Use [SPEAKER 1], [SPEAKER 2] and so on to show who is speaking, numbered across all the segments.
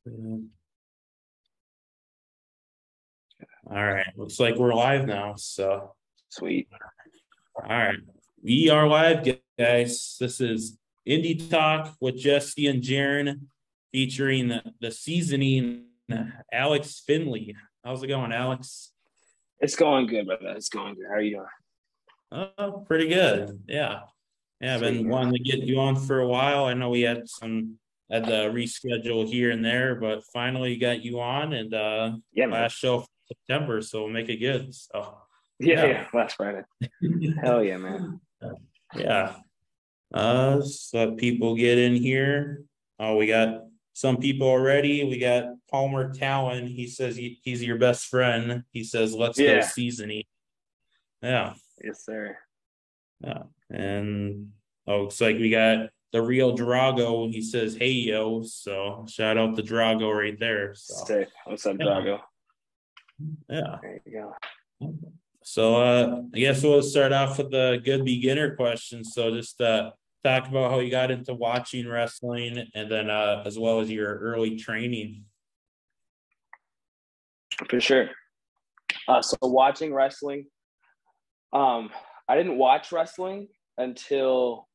[SPEAKER 1] All right. Looks like we're live now. So,
[SPEAKER 2] Sweet.
[SPEAKER 1] all right. We are live, guys. This is Indie Talk with Jesse and Jeryn featuring the seasoning Alex Findley. How's it going, Alex?
[SPEAKER 2] It's going good, brother. It's going good. How are you doing?
[SPEAKER 1] Oh, pretty good. Yeah. Yeah, I've
[SPEAKER 2] Sweet,
[SPEAKER 1] been
[SPEAKER 2] man.
[SPEAKER 1] wanting to get you on for a while. I know we had to reschedule here and there, but finally got you on and
[SPEAKER 2] Yeah, man.
[SPEAKER 1] last show for September, so we'll make it good. So
[SPEAKER 2] Yeah,
[SPEAKER 1] yeah.
[SPEAKER 2] yeah. Last Friday. Hell yeah, man.
[SPEAKER 1] Yeah. So that people get in here. Oh, we got some people already. We got Palmer Talon. He says he's your best friend. He says, let's go
[SPEAKER 2] Yeah.
[SPEAKER 1] seasoning. Yeah.
[SPEAKER 2] Yes, sir.
[SPEAKER 1] Yeah. And oh, it's like we got the real Drago. He says, hey yo. So shout out to Drago right there. So
[SPEAKER 2] Sick. What's up,
[SPEAKER 1] yeah.
[SPEAKER 2] Drago?
[SPEAKER 1] Yeah.
[SPEAKER 2] There you go.
[SPEAKER 1] So I guess we'll start off with the good beginner question. So just talk about how you got into watching wrestling and then as well as your early training.
[SPEAKER 2] For sure. So watching wrestling, I didn't watch wrestling until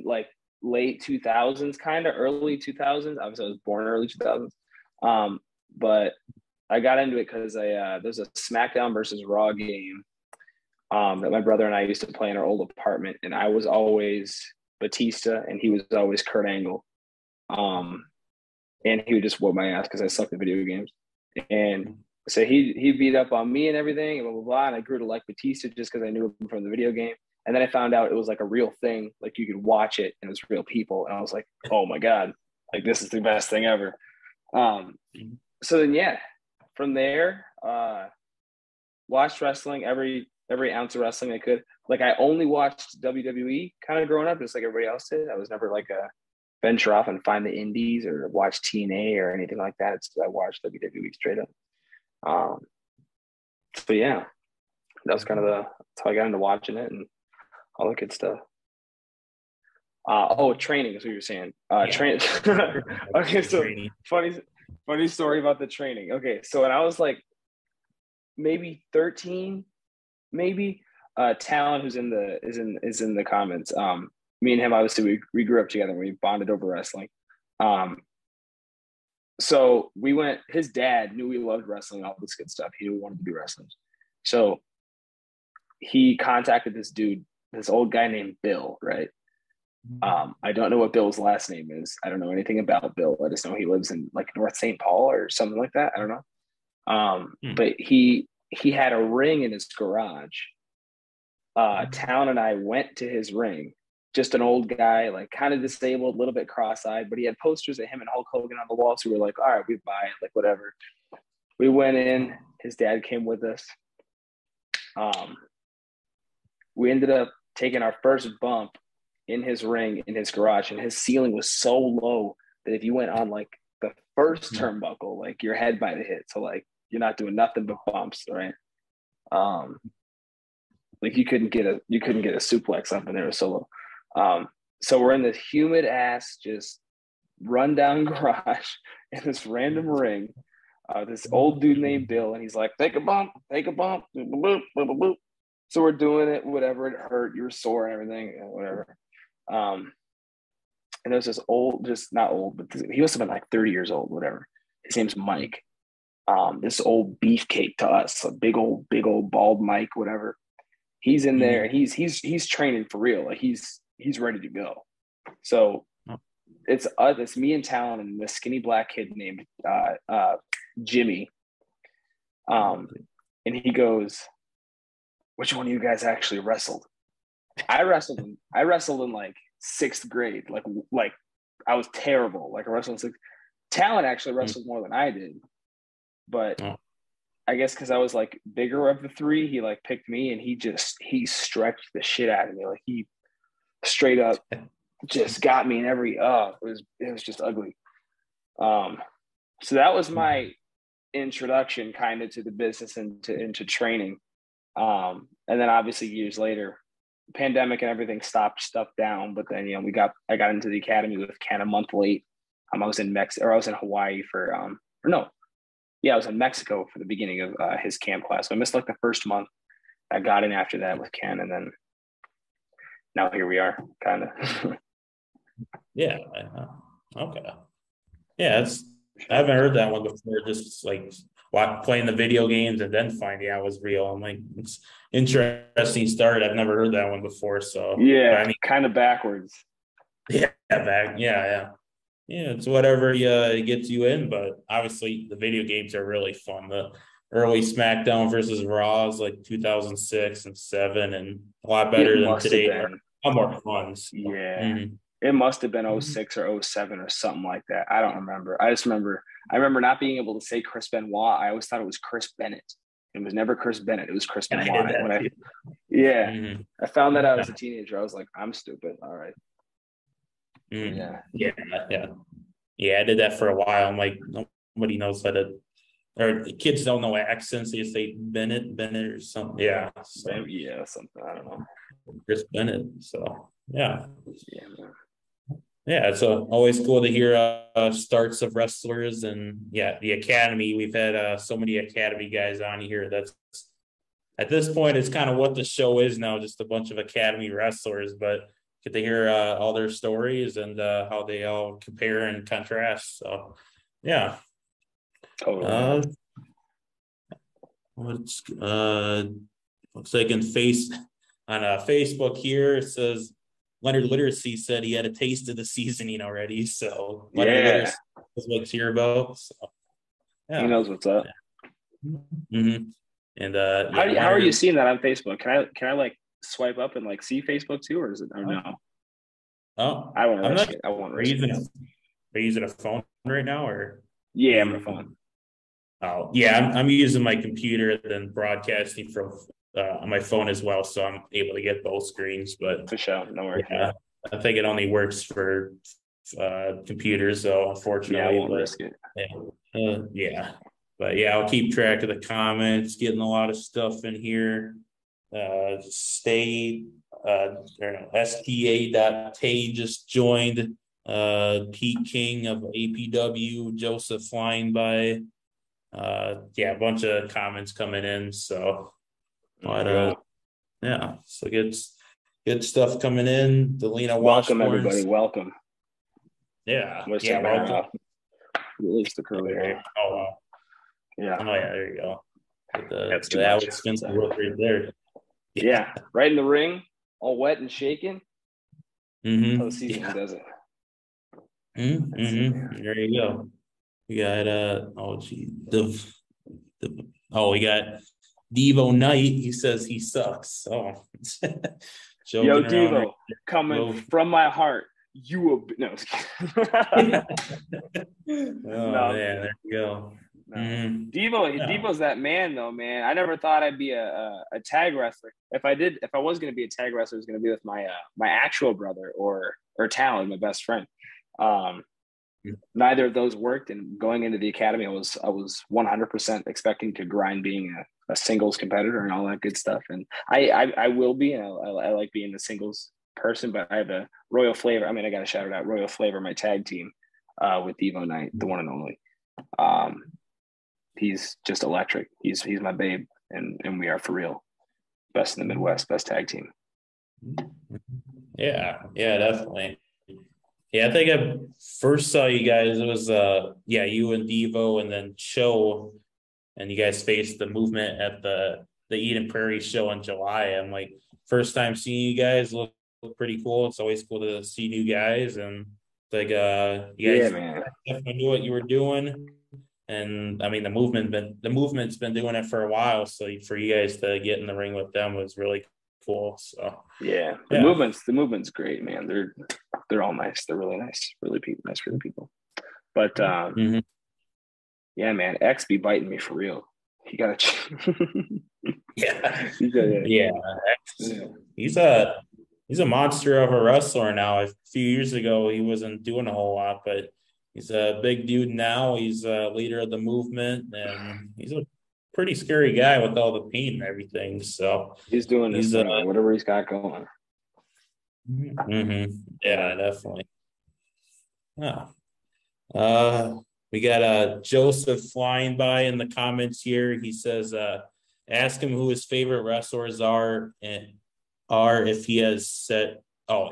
[SPEAKER 2] like late 2000s, kind of early 2000s. Obviously, I was born early 2000s. But I got into it because there's a SmackDown versus Raw game that my brother and I used to play in our old apartment, and I was always Batista, and he was always Kurt Angle. Um, and he would just whoop my ass because I sucked at video games. And so he beat up on me and everything, and blah blah blah. And I grew to like Batista just because I knew him from the video game. And then I found out it was like a real thing, like you could watch it and it was real people. And I was like, oh my god, like this is the best thing ever. Um, so then yeah, from there, watched wrestling every ounce of wrestling I could. Like I only watched WWE kind of growing up, just like everybody else did. I was never like a venture off and find the indies or watch TNA or anything like that. It's I watched WWE straight up. Um, but yeah, that was kind of that's how I got into watching it and all the good stuff. Training is what you were saying.
[SPEAKER 1] Yeah.
[SPEAKER 2] Train. Okay, so
[SPEAKER 1] Training.
[SPEAKER 2] funny story about the training. Okay, so when I was like maybe 13, maybe Talon, who's in the is in the comments. Me and him obviously we grew up together. We bonded over wrestling. Um, so we went. His dad knew we loved wrestling, all this good stuff. He wanted to be wrestlers. So he contacted this dude, this old guy named Bill, right? I don't know what Bill's last name is. I don't know anything about Bill. I just know he lives in like North St. Paul or something like that. I don't know. But he had a ring in his garage. Town and I went to his ring. Just an old guy, like kind of disabled, a little bit cross-eyed, but he had posters of him and Hulk Hogan on the wall. So we were like, all right, we buy it, like whatever. We went in. His dad came with us. We ended up taking our first bump in his ring in his garage, and his ceiling was so low that if you went on like the first turnbuckle, like your head might have hit. So like you're not doing nothing but bumps, right? Like you couldn't get a suplex up in there, so low. So we're in this humid ass, just rundown garage in this random ring. This old dude named Bill, and he's like, take a bump, boop, boop, boop, boop. So we're doing it, whatever. It hurt, you were sore and everything, whatever. And there was this old, just not old, but he must have been like 30 years old, whatever. His name's Mike. This old beefcake to us, a big old bald Mike, whatever. He's in there, and he's training for real. Like he's ready to go. So it's me and Talon and this skinny black kid named Jimmy. And he goes, which one of you guys actually wrestled? I wrestled in like sixth grade. Like I was terrible. Like I wrestled in sixth. Talon actually wrestled more than I did, but I guess because I was like bigger of the three, he like picked me, and he stretched the shit out of me. Like he straight up just got me in every it was just ugly. So that was my introduction kind of to the business and into training. And then obviously years later, pandemic and everything stopped stuff down. But then I got into the academy with Ken a month late, I was in Mexico, or I was in Hawaii for or no, yeah, I was in Mexico for the beginning of his camp class. So I missed like the first month. I got in after that with Ken, and then now here we are, kind of.
[SPEAKER 1] Yeah. Okay. Yeah, I haven't heard that one before. Just like playing the video games and then finding out it was real. I'm like, it's interesting start. I've never heard that one before. So, but
[SPEAKER 2] Yeah,
[SPEAKER 1] I mean,
[SPEAKER 2] kind of backwards.
[SPEAKER 1] yeah, yeah. It's whatever it gets you in. But obviously, the video games are really fun. The early SmackDown versus Raw is like 2006 and 7, and a lot
[SPEAKER 2] It
[SPEAKER 1] better than
[SPEAKER 2] must have
[SPEAKER 1] today.
[SPEAKER 2] been.
[SPEAKER 1] A lot more fun. So.
[SPEAKER 2] Yeah.
[SPEAKER 1] Mm-hmm.
[SPEAKER 2] It must have been 06 or 07 or something like that. I don't remember. I remember not being able to say Chris Benoit. I always thought it was Chris Bennett. It was never Chris Bennett. It was Chris Benoit.
[SPEAKER 1] Mm-hmm.
[SPEAKER 2] I found that out as a teenager. I was like, I'm stupid. All right.
[SPEAKER 1] Mm-hmm. Yeah. I did that for a while. I'm like, nobody knows how to, or the kids don't know accents. They say Bennett or something. Yeah. So,
[SPEAKER 2] yeah, something. I don't know.
[SPEAKER 1] Chris Bennett. So, yeah.
[SPEAKER 2] Yeah, man.
[SPEAKER 1] Yeah, it's always cool to hear starts of wrestlers, and the academy. We've had so many academy guys on here. That's at this point, it's kind of what the show is now, just a bunch of academy wrestlers. But get to hear all their stories and how they all compare and contrast. So, yeah.
[SPEAKER 2] Totally.
[SPEAKER 1] What's looks like on Facebook here, it says Leonard Literacy said he had a taste of the seasoning already. So Leonard Literacy is what's here about. So, yeah.
[SPEAKER 2] He knows what's up.
[SPEAKER 1] Mm-hmm. And
[SPEAKER 2] how are you seeing that on Facebook? Can I like swipe up and like see Facebook too, or is it? Or no.
[SPEAKER 1] Oh,
[SPEAKER 2] I won't risk it. I won't risk it.
[SPEAKER 1] Are you using a phone right now, or?
[SPEAKER 2] Yeah, I'm a phone.
[SPEAKER 1] Oh, yeah, I'm using my computer and then broadcasting from on my phone as well, so I'm able to get both screens. But
[SPEAKER 2] for sure, no worries.
[SPEAKER 1] Yeah, I think it only works for computers, so unfortunately,
[SPEAKER 2] I won't risk it.
[SPEAKER 1] But I'll keep track of the comments. Getting a lot of stuff in here. STA.Tay just joined. Pete King of APW, Joseph flying by. A bunch of comments coming in. So, so good stuff coming in. Delina
[SPEAKER 2] welcome everybody. Welcome.
[SPEAKER 1] Yeah.
[SPEAKER 2] Welcome. Release the curly hair.
[SPEAKER 1] Oh wow.
[SPEAKER 2] Yeah.
[SPEAKER 1] Oh yeah. There you go.
[SPEAKER 2] That's
[SPEAKER 1] the Alex Findley right there.
[SPEAKER 2] Yeah. Right in the ring, all wet and shaking.
[SPEAKER 1] Mm-hmm.
[SPEAKER 2] How the season does it.
[SPEAKER 1] Mm-hmm. There you go. We got we got Devo Knight. He says he sucks. Oh,
[SPEAKER 2] yo, Devo, coming from my heart. You no.
[SPEAKER 1] Man, there you go.
[SPEAKER 2] No. Devo's that man though, man. I never thought I'd be a tag wrestler. If I was going to be a tag wrestler, it was going to be with my my actual brother or Talon, my best friend. Neither of those worked, and going into the academy, I was 100% expecting to grind being a singles competitor and all that good stuff. And I will be, and I like being a singles person, but I have a Royal Flavuh. I mean, I got to shout it out, Royal Flavuh, my tag team with Devo Knight, the one and only. He's just electric. He's my babe, and we are for real. Best in the Midwest, best tag team.
[SPEAKER 1] Yeah, definitely. Yeah, I think I first saw you guys. It was you and Devo, and then Cho, and you guys faced the movement at the Eden Prairie show in July. I'm like, first time seeing you guys, look pretty cool. It's always cool to see new guys, and like you guys definitely knew what you were doing. And I mean, the movement's been doing it for a while. So for you guys to get in the ring with them was really cool. So
[SPEAKER 2] the movement's great, man. They're all nice. They're really nice. Really nice for the people. But yeah, man, X be biting me for real. He got
[SPEAKER 1] He's a monster of a wrestler now. A few years ago, he wasn't doing a whole lot, but he's a big dude now. He's a leader of the movement, and he's a pretty scary guy with all the pain and everything. So
[SPEAKER 2] he's doing whatever he's got going.
[SPEAKER 1] Mm-hmm. Yeah, definitely. Oh. We got Joseph flying by in the comments here. He says, ask him who his favorite wrestlers are and if he has said,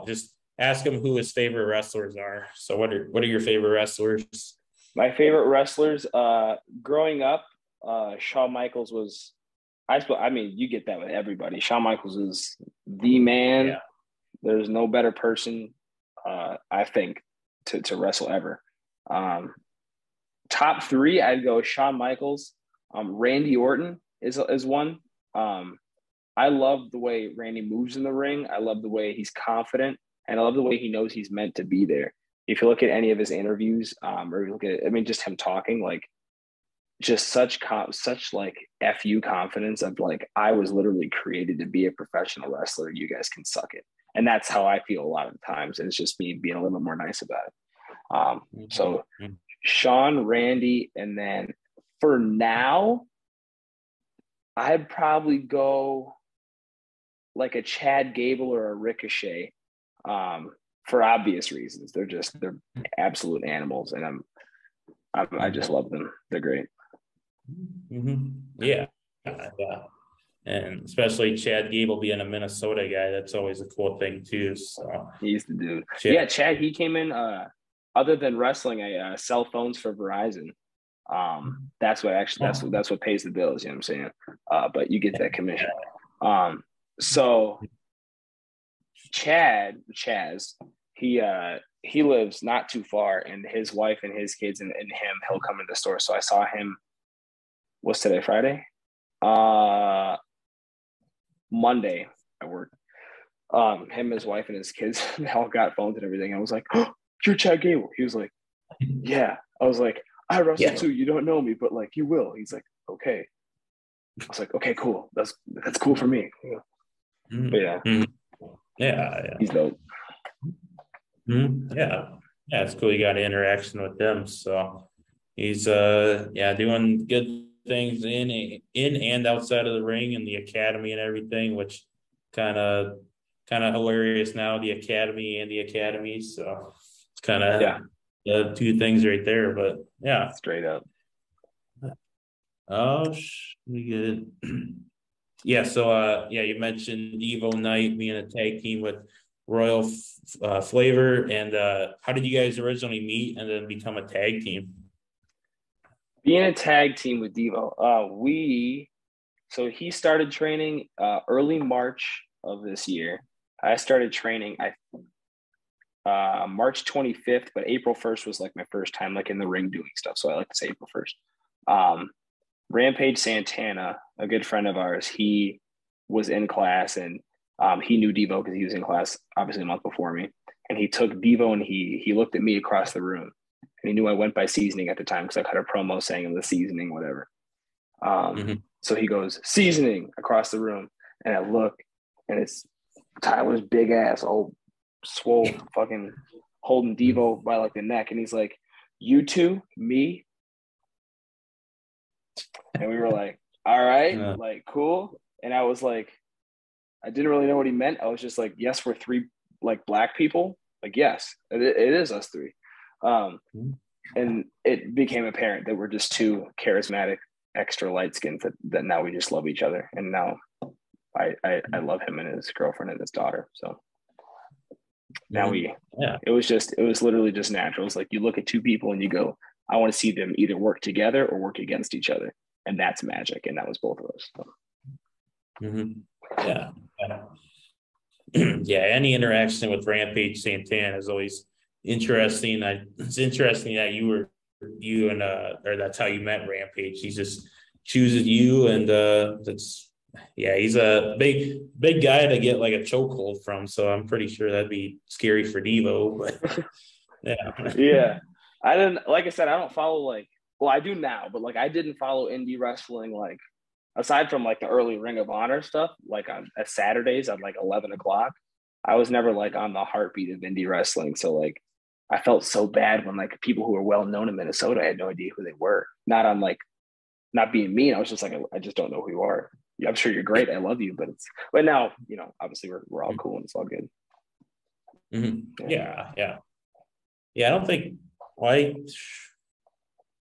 [SPEAKER 1] just ask him who his favorite wrestlers are. So what are your favorite wrestlers?
[SPEAKER 2] My favorite wrestlers, growing up, Shawn Michaels was, I mean, you get that with everybody. Shawn Michaels is the man.
[SPEAKER 1] Yeah.
[SPEAKER 2] There's no better person, I think, to wrestle ever. Top three, I'd go Shawn Michaels. Randy Orton is one. I love the way Randy moves in the ring. I love the way he's confident, and I love the way he knows he's meant to be there. If you look at any of his interviews, or you look at, I mean, just him talking, like, just such like FU confidence of like, I was literally created to be a professional wrestler. You guys can suck it. And that's how I feel a lot of times. And it's just me being a little bit more nice about it. So Shawn, Randy, and then for now, I'd probably go like a Chad Gable or a Ricochet, for obvious reasons. They're absolute animals, and I just love them. They're great.
[SPEAKER 1] Yeah. And especially Chad Gable being a Minnesota guy, that's always a cool thing too. So
[SPEAKER 2] he's the dude. Yeah, Chad. He came in. Other than wrestling, I sell phones for Verizon. That's what pays the bills. You know what I'm saying? But you get that commission. So Chaz, he lives not too far, and his wife and his kids and him, he'll come in the store. So I saw him. What's today? Friday? Monday at work. Him, his wife, and his kids, they all got phones and everything. I was like, "Oh, you're Chad Gable." He was like, "Yeah." I was like, "I wrestle too. You don't know me, but like you will." He's like, "Okay." I was like, "Okay, cool. That's cool for me." Yeah.
[SPEAKER 1] Yeah.
[SPEAKER 2] He's dope.
[SPEAKER 1] Yeah, it's cool. You got an interaction with them, so he's doing good things in and outside of the ring and the academy and everything, which kind of hilarious now, the academy and the academy. So it's kind of the two things right there, but yeah,
[SPEAKER 2] straight up.
[SPEAKER 1] Oh, we get it. Yeah, so you mentioned Devo Knight being a tag team with Royal Flavuh, and how did you guys originally meet and then become a tag team?
[SPEAKER 2] Being a tag team with Devo, so he started training early March of this year. I started training March 25th, but April 1st was like my first time like in the ring doing stuff. So I like to say April 1st. Rampage Santana, a good friend of ours, he was in class, and he knew Devo because he was in class obviously a month before me. And he took Devo and he looked at me across the room, and he knew I went by Seasoning at the time because I cut a promo saying I'm the Seasoning, whatever. So he goes, "Seasoning," across the room. And I look, and it's Tyler's big ass, old swole, fucking holding Devo by like the neck. And he's like, "You two, me?" And we were like, "All right, like cool." And I was like, I didn't really know what he meant. I was just like, "Yes, we're three like black people." Like, yes, it is us three. And it became apparent that we're just two charismatic, extra light skins that now we just love each other. And now I love him and his girlfriend and his daughter. So now it was literally just natural. It's like you look at two people and you go, I want to see them either work together or work against each other. And that's magic. And that was both of us.
[SPEAKER 1] So. Yeah. Any interaction with Rampage Santana is always interesting. It's interesting that or that's how you met Rampage. He just chooses you, and he's a big guy to get like a chokehold from. So I'm pretty sure that'd be scary for Devo. But
[SPEAKER 2] yeah, I didn't. Like I said, I don't follow I do now, but like I didn't follow indie wrestling like aside from like the early Ring of Honor stuff. Like on at Saturdays at like 11 o'clock, I was never like on the heartbeat of indie wrestling. So like I felt so bad when like people who were well known in Minnesota, I had no idea who they were. Not on like not being mean. I was just like, I just don't know who you are. Yeah, I'm sure you're great. I love you, but now, obviously we're all cool and it's all good.
[SPEAKER 1] Yeah. I don't think I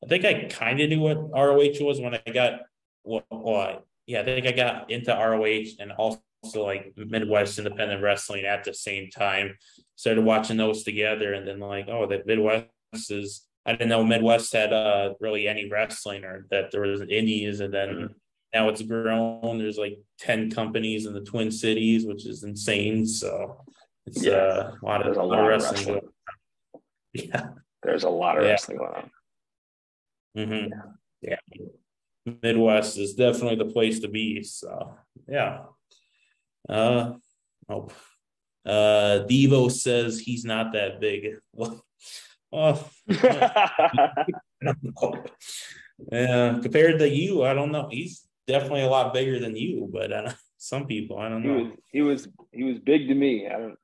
[SPEAKER 1] think I kind of knew what ROH was when I got I think I got into ROH and also like Midwest Independent Wrestling at the same time. Started watching those together, and then like, oh, the Midwest is. I didn't know Midwest had really any wrestling, or that there was indies, and then now it's grown. There's like 10 companies in the Twin Cities, which is insane. So it's a lot of wrestling going on. Yeah,
[SPEAKER 2] there's a lot of wrestling going on.
[SPEAKER 1] Mm-hmm. Yeah. Midwest is definitely the place to be. So yeah. Devo says he's not that big. Oh, yeah, compared to you, I don't know. He's definitely a lot bigger than you, but some people, I don't know.
[SPEAKER 2] He was big to me. I don't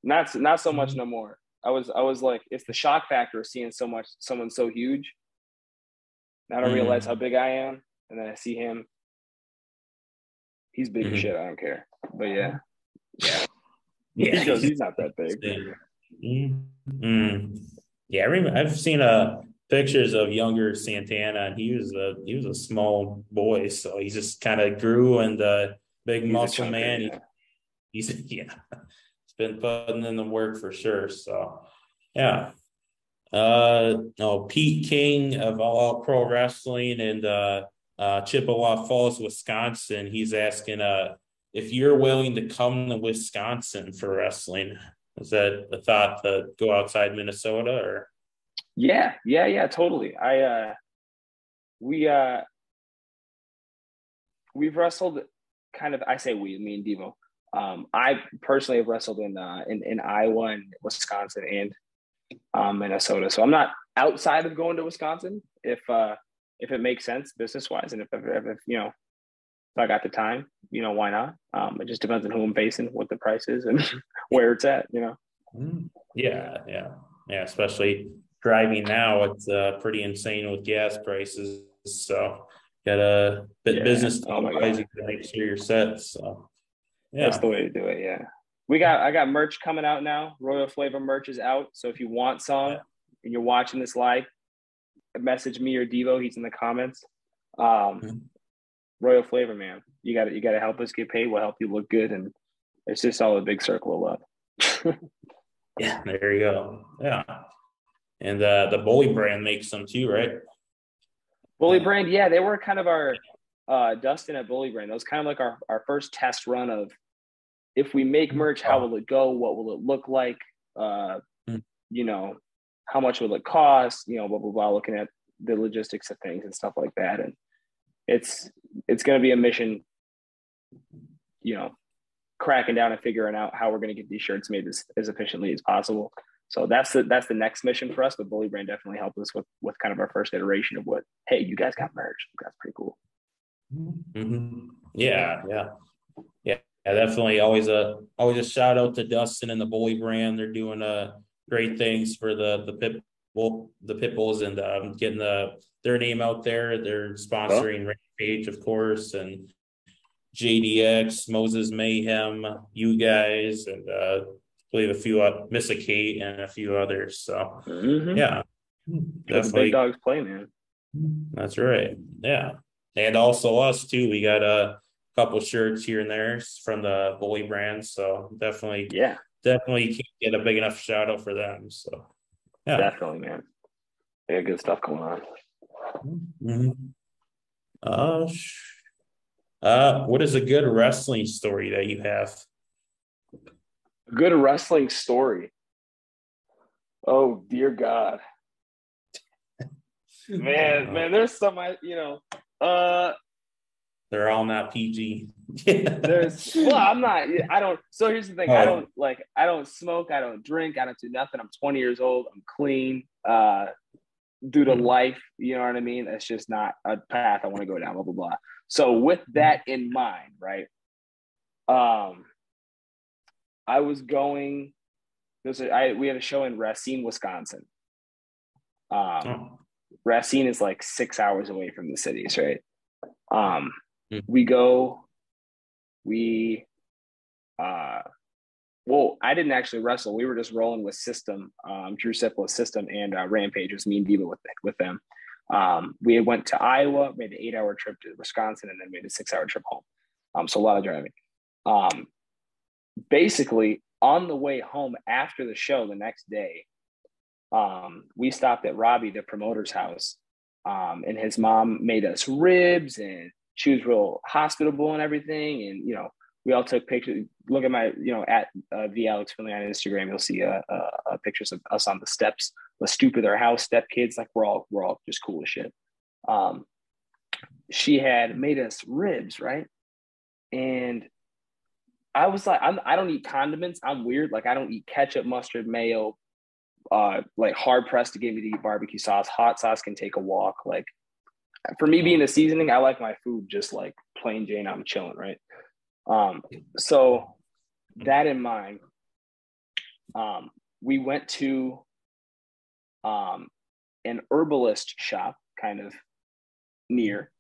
[SPEAKER 2] not so much no more. I was like, it's the shock factor of seeing someone so huge. I don't realize how big I am, and then I see him. He's big as shit. I don't care. But yeah. He goes, he's not that big.
[SPEAKER 1] Yeah, I've seen pictures of younger Santana, and he was a small boy, so he just kind of grew, and big muscle man. Yeah. He's been putting in the work for sure. So yeah. Pete King of All Out Pro Wrestling and Chippewa Falls, Wisconsin. He's asking if you're willing to come to Wisconsin for wrestling. Is that a thought to go outside Minnesota or?
[SPEAKER 2] Yeah, totally. We've wrestled kind of, I say we, me and Devo. I personally have wrestled in Iowa and Wisconsin and Minnesota. So I'm not outside of going to Wisconsin if it makes sense business wise, and if I got the time, why not? It just depends on who I'm facing, what the price is, and where it's at.
[SPEAKER 1] Yeah. Especially driving now, it's pretty insane with gas prices. So got a business otherwise you can make sure you're set. So yeah,
[SPEAKER 2] that's the way to do it. Yeah. I got merch coming out now. Royal Flavuh merch is out. So if you want some and you're watching this live, message me or Devo. He's in the comments. Royal Flavuh, man. You got to help us get paid. We'll help you look good, and it's just all a big circle of love.
[SPEAKER 1] Yeah, there you go. Yeah, and the Bullybrand makes them too, right?
[SPEAKER 2] Bullybrand, yeah, they were kind of our Dustin at Bullybrand. That was kind of like our first test run of, if we make merch, how will it go? What will it look like? How much will it cost? Blah, blah, blah, looking at the logistics of things and stuff like that. And it's going to be a mission, cracking down and figuring out how we're going to get these shirts made as efficiently as possible. So that's the next mission for us. But Bullybrand definitely helped us with kind of our first iteration of hey, you guys got merch. That's pretty cool.
[SPEAKER 1] Mm-hmm. Yeah. Definitely. Always a shout out to Dustin and the Bullybrand. They're doing great things for the pit bulls and getting their name out there. They're sponsoring Rampage, of course, and JDX, Moses Mayhem, you guys, and I believe a few Missa Kate and a few others. So yeah,
[SPEAKER 2] definitely. The big dogs play, man.
[SPEAKER 1] That's right. Yeah, and also us too. We got a couple shirts here and there from the Bullybrand. So definitely can't get a big enough shout out for them. So yeah,
[SPEAKER 2] definitely, man. They got good stuff going on.
[SPEAKER 1] What is a good wrestling story that you have?
[SPEAKER 2] A good wrestling story. Oh dear God. Man, there's some
[SPEAKER 1] they're all not PG.
[SPEAKER 2] So here's the thing. I don't smoke, I don't drink, I don't do nothing. I'm 20 years old, I'm clean. Due to life, you know what I mean? That's just not a path I want to go down, blah, blah, blah. So with that in mind, right? I was going, we had a show in Racine, Wisconsin. Racine is like 6 hours away from the cities, right? We Well, I didn't actually wrestle. We were just rolling with System. Drew Siplow's System and Rampage was me and Devo with them. We went to Iowa, made an 8-hour trip to Wisconsin, and then made a 6-hour trip home. So a lot of driving. Basically, on the way home after the show the next day, we stopped at Robbie, the promoter's house, and his mom made us ribs, and she was real hospitable and everything. And, we all took pictures. Look at my, at the Alex Findley on Instagram, you'll see pictures of us on the steps, the stoop of their house, step kids. Like we're all just cool as shit. She had made us ribs, right? And I was like, I don't eat condiments. I'm weird. Like I don't eat ketchup, mustard, mayo. Like hard pressed to get me to eat barbecue sauce. Hot sauce can take a walk. Like for me being the seasoning, I like my food just like plain Jane. I'm chilling, right? So that in mind, we went to an herbalist shop kind of near.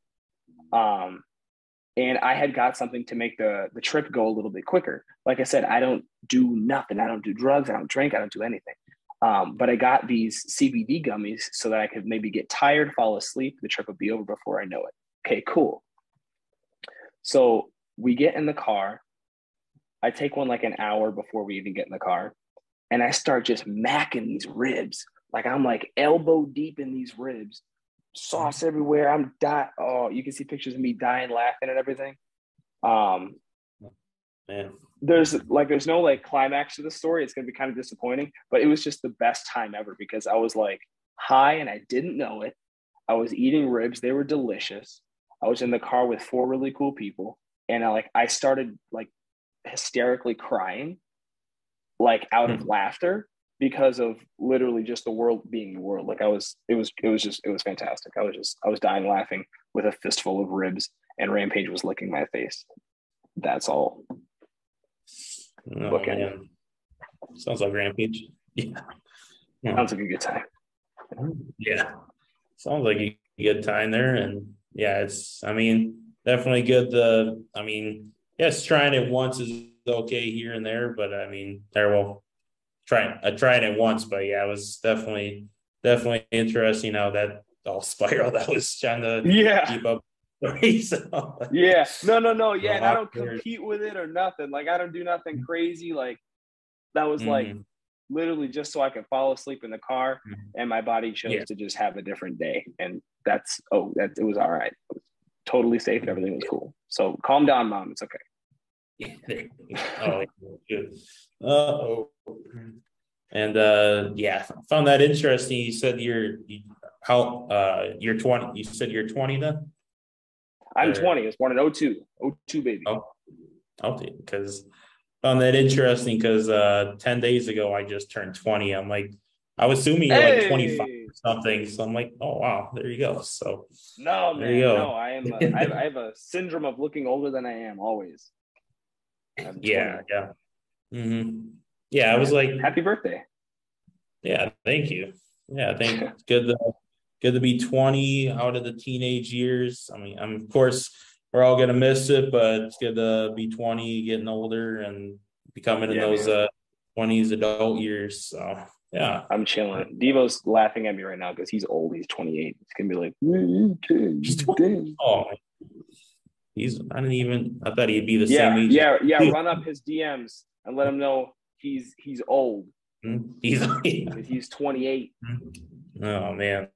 [SPEAKER 2] And I had got something to make the trip go a little bit quicker. Like I said, I don't do nothing. I don't do drugs. I don't drink. I don't do anything. But I got these CBD gummies so that I could maybe get tired, fall asleep. The trip would be over before I know it. Okay, cool. So we get in the car. I take one like an hour before we even get in the car. And I start just macking these ribs. Like I'm like elbow deep in these ribs. Sauce everywhere. I'm dying. Oh, you can see pictures of me dying, laughing and everything.
[SPEAKER 1] Man.
[SPEAKER 2] There's no like climax to the story. It's going to be kind of disappointing, but it was just the best time ever because I was like high and I didn't know it. I was eating ribs. They were delicious. I was in the car with 4 really cool people. And I started like hysterically crying, like out of laughter because of literally just the world being the world. Like it was fantastic. I was dying laughing with a fistful of ribs and Rampage was licking my face. That's all.
[SPEAKER 1] Oh, man. Sounds like Rampage. Yeah.
[SPEAKER 2] Sounds like a good time.
[SPEAKER 1] Yeah. Sounds like a good time there. And yeah, definitely good. Yes, trying it once is okay here and there, but I tried it once, but yeah, it was definitely interesting how that all spiraled. I was trying to keep up. So,
[SPEAKER 2] yeah. No. Yeah. And I don't compete with it or nothing. Like I don't do nothing crazy. Like that was like literally just so I could fall asleep in the car and my body chose to just have a different day. And it was all right. It was totally safe and everything was cool. So calm down, Mom. It's okay.
[SPEAKER 1] Oh, good. And found that interesting. You said you're 20. You said you're 20 then?
[SPEAKER 2] I'm 20. I was born in 02 baby.
[SPEAKER 1] Oh, okay. Because found that interesting because 10 days ago I just turned 20. I'm like, I was assuming you're like 25 or something. So I'm like, oh wow, there you go. So
[SPEAKER 2] no, man, no, I am. I have a syndrome of looking older than I am always.
[SPEAKER 1] Yeah. Mm-hmm. Yeah, I was like,
[SPEAKER 2] happy birthday.
[SPEAKER 1] Yeah, thank you. Yeah, I think it's good to be 20 out of the teenage years. Of course we're all gonna miss it, but it's good to be 20, getting older and becoming in those 20s adult years. So yeah.
[SPEAKER 2] I'm chilling. Devo's laughing at me right now because he's old. He's 28. It's gonna be like,
[SPEAKER 1] he's 20. Oh, I thought he'd be the same age.
[SPEAKER 2] Yeah. Run up his DMs and let him know he's old. He's 28.
[SPEAKER 1] Oh man.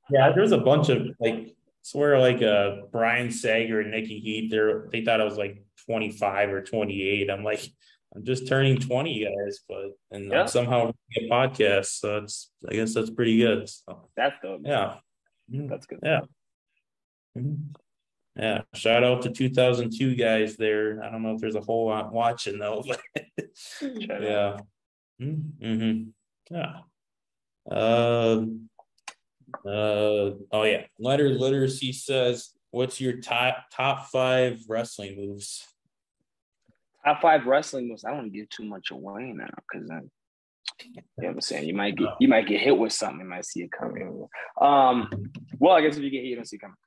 [SPEAKER 1] Yeah, there's a bunch of Brian Sager and Nikki Heath. They thought I was like 25 or 28. I'm like, I'm just turning 20, guys, I'm somehow running a podcast, so I guess that's pretty good. So
[SPEAKER 2] that's dope.
[SPEAKER 1] Yeah.
[SPEAKER 2] That's good.
[SPEAKER 1] Yeah. Yeah. Shout out to 2002 guys there. I don't know if there's a whole lot watching though, but yeah. Mm-hmm. Yeah. Oh yeah. Letter Literacy says, what's your top 5 wrestling moves?
[SPEAKER 2] Top 5 wrestling moves. I don't want to give too much away now because then I'm saying you might get hit with something. You might see it coming. Well, I guess if you get hit, you don't see it coming.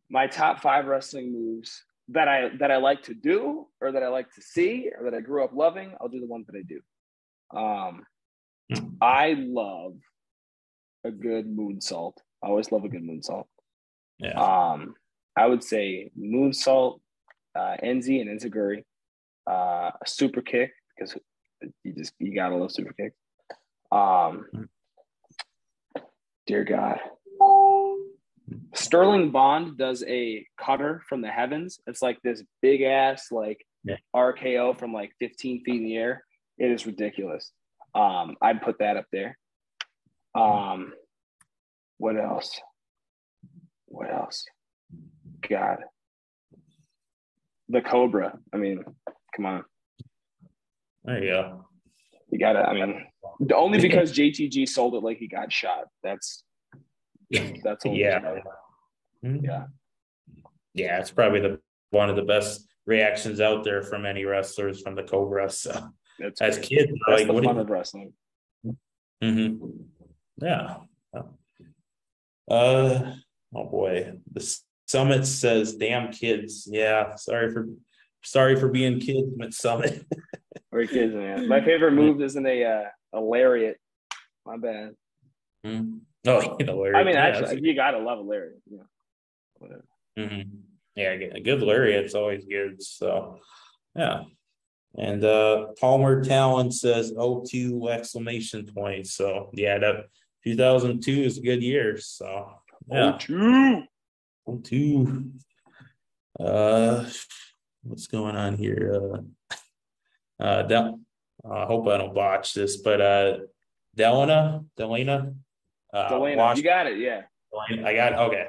[SPEAKER 2] My top 5 wrestling moves that I like to do, or that I like to see, or that I grew up loving, I'll do the ones that I do. I love a good moonsault. I always love a good moonsault.
[SPEAKER 1] Yeah.
[SPEAKER 2] I would say moonsault, Enzi and Enziguri, a super kick, because you gotta love super kicks. Dear God. Sterling Bond does a cutter from the heavens. It's like this big ass RKO from like 15 feet in the air. It is ridiculous. I'd put that up there. What else? God. The Cobra. I mean, come on.
[SPEAKER 1] There you go.
[SPEAKER 2] You gotta, I mean, only because JTG sold it like he got shot. That's only
[SPEAKER 1] yeah.
[SPEAKER 2] Yeah.
[SPEAKER 1] Yeah, it's probably one of the best reactions out there from any wrestlers from the Cobra. So as kids,
[SPEAKER 2] that's the fun of wrestling.
[SPEAKER 1] Yeah. Oh boy. The Summit says, "Damn kids." Yeah, sorry for being kids at Summit.
[SPEAKER 2] We're kids, man. My favorite move isn't a lariat. My bad.
[SPEAKER 1] Oh, lariat.
[SPEAKER 2] I mean, actually, you gotta love a lariat. Yeah. Whatever.
[SPEAKER 1] Yeah, a good lariat's always good. So, yeah. And Palmer Talon says 02 exclamation point. So, yeah, that 2002 is a good year. So, yeah. 02. What's going on here? I hope I don't botch this, but Delana,
[SPEAKER 2] you got it, yeah.
[SPEAKER 1] I got it. Okay.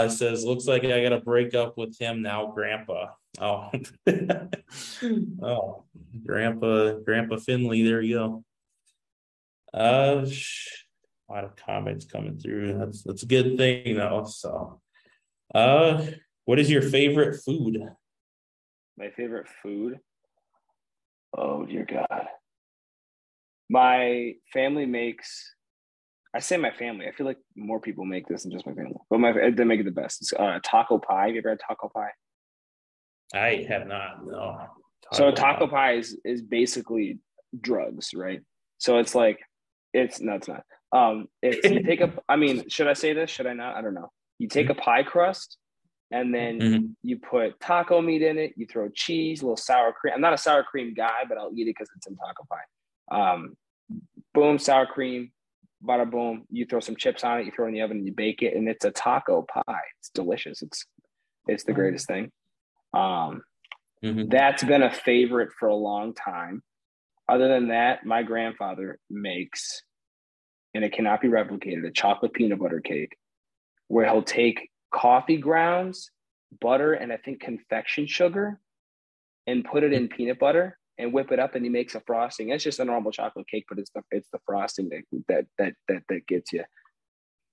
[SPEAKER 1] Says, looks like I got to break up with him now, Grandpa. Oh, oh, Grandpa Findley. There you go. A lot of comments coming through. That's a good thing, though. So, what is your favorite food?
[SPEAKER 2] My favorite food? Oh, dear God. My family makes, I say my family, I feel like more people make this than just my family, but they make it the best. It's taco pie. Have you ever had taco pie?
[SPEAKER 1] I have not, no.
[SPEAKER 2] Taco pie is basically drugs, right? So it's like, it's not. It's you take should I say this? Should I not? I don't know. You take a pie crust, and then you put taco meat in it. You throw cheese, a little sour cream. I'm not a sour cream guy, but I'll eat it because it's in taco pie. Boom, sour cream, bada boom. You throw some chips on it. You throw it in the oven and you bake it, and it's a taco pie. It's delicious. It's the greatest thing. That's been a favorite for a long time. Other than that, my grandfather makes, and it cannot be replicated, a chocolate peanut butter cake where he'll take coffee grounds, butter, and I think confection sugar and put it in peanut butter and whip it up, and he makes a frosting. It's just a normal chocolate cake, but it's the frosting that gets you.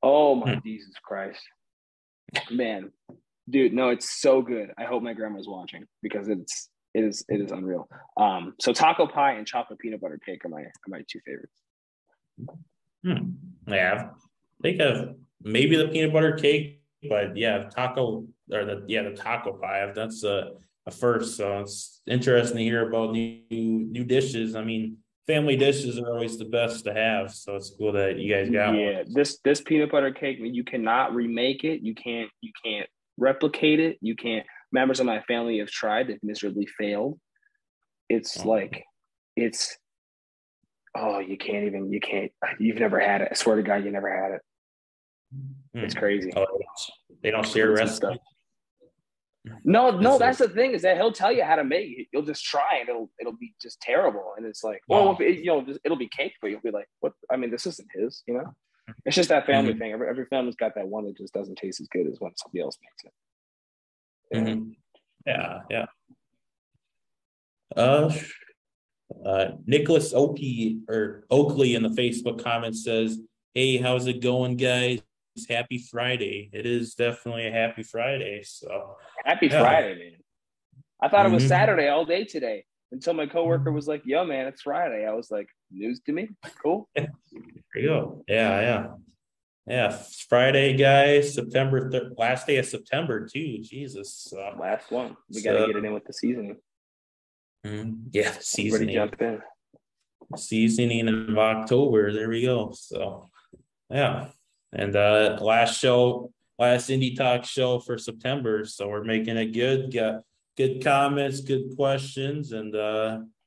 [SPEAKER 2] Oh my Jesus Christ. Man. Dude, no, it's so good. I hope my grandma's watching because it is unreal. So taco pie and chocolate peanut butter cake are my two favorites.
[SPEAKER 1] Yeah, I think of maybe the peanut butter cake, but yeah, the taco pie. That's a first. So it's interesting to hear about new dishes. I mean, family dishes are always the best to have. So it's cool that you guys got one.
[SPEAKER 2] This peanut butter cake, you cannot remake it. You can't replicate it. You can't. Members of my family have tried. They've miserably failed. You've never had it. I swear to God, you never had it. It's crazy.
[SPEAKER 1] Oh, they don't share recipes.
[SPEAKER 2] No, that's the thing, is that he'll tell you how to make it. You'll just try and it'll be just terrible. And it's like, it'll be cake, but you'll be like, what? I mean, this isn't his, It's just that family thing. Every family's got that one that just doesn't taste as good as when somebody else makes it.
[SPEAKER 1] Yeah. Nicholas Oakley in the Facebook comments says, "Hey, how's it going, guys? Happy Friday." It is definitely a happy Friday. So
[SPEAKER 2] happy Friday, man. I thought it was Saturday all day today until my coworker was like, "Yo, man, it's Friday." I was like, news to me. Cool.
[SPEAKER 1] There you go. Yeah. Yeah, Friday, guys, last day of September too. Jesus.
[SPEAKER 2] Last one. We got to get it in with the seasoning.
[SPEAKER 1] Yeah,
[SPEAKER 2] Everybody jump in.
[SPEAKER 1] Seasoning of October. There we go. So, yeah. And last Indie Talk show for September. So we're making it good. Got good comments, good questions, and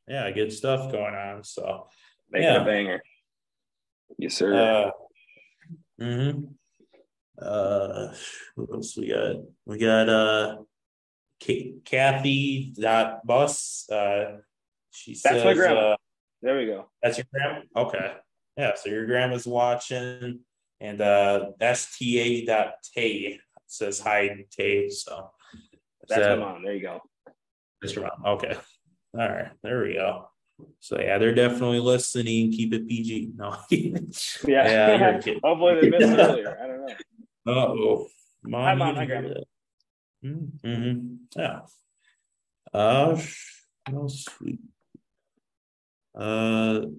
[SPEAKER 1] yeah, good stuff going on. So
[SPEAKER 2] Making a banger. Yes, sir.
[SPEAKER 1] What else we got? We got Kathy Bus. She says
[SPEAKER 2] that's my grandma. There we go.
[SPEAKER 1] That's your grandma? Okay. Yeah, so your grandma's watching, and sta.tay says hi, Tay. So
[SPEAKER 2] that's my mom. There you go.
[SPEAKER 1] That's your mom. Okay. All right. There we go. So yeah, they're definitely listening. Keep it PG. No.
[SPEAKER 2] Yeah. You're a kid. Hopefully they missed earlier. I don't know.
[SPEAKER 1] Uh-oh. Mom,
[SPEAKER 2] hi, Mom. Hi, Grandma.
[SPEAKER 1] Mm-hmm. Yeah. Oh, sweet. Oh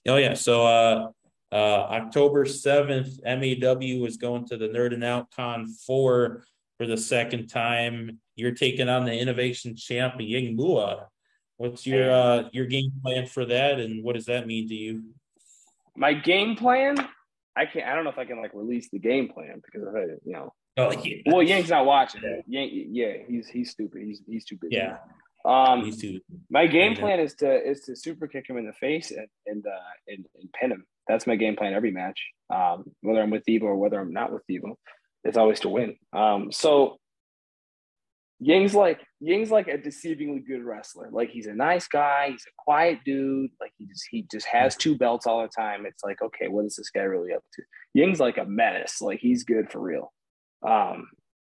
[SPEAKER 1] yeah. So October 7th, MAW is going to the Nerdin' Out Con 4 for the second time. You're taking on the innovation champion Ying Mua. What's your game plan for that, and what does that mean to you?
[SPEAKER 2] My game plan, I don't know if I can like release the game plan because of it, you know.
[SPEAKER 1] Oh yeah.
[SPEAKER 2] Well, Yang's not watching. He's stupid. He's too busy.
[SPEAKER 1] Yeah.
[SPEAKER 2] He's too. My game plan is to super kick him in the face and pin him. That's my game plan every match. Whether I'm with Devo or whether I'm not with Devo, it's always to win. So Ying's like a deceivingly good wrestler. Like he's a nice guy. He's a quiet dude. Like he just has 2 belts all the time. It's like, okay, what is this guy really up to? Ying's like a menace. Like he's good for real.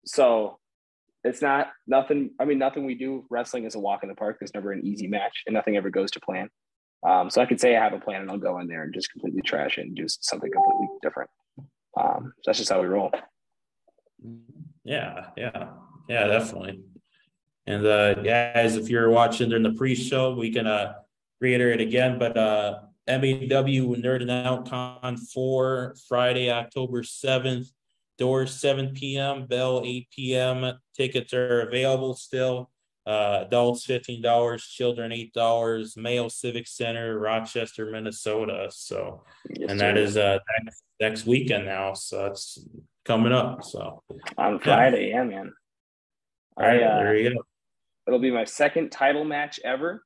[SPEAKER 2] So it's nothing we do wrestling is a walk in the park. There's never an easy match and nothing ever goes to plan. So I could say I have a plan and I'll go in there and just completely trash it and do something completely different. So that's just how we roll.
[SPEAKER 1] Yeah, definitely. And guys, if you're watching during the pre-show, we can reiterate again, but MAW Nerdin' Out Con 4, Friday, October 7th, doors 7 p.m., bell 8 p.m. Tickets are available still. Adults $15, children $8, Mayo Civic Center, Rochester, Minnesota. So, yes, and that is next weekend now. So it's coming up. So
[SPEAKER 2] on Friday, yeah man.
[SPEAKER 1] All right, there you go.
[SPEAKER 2] It'll be my second title match ever.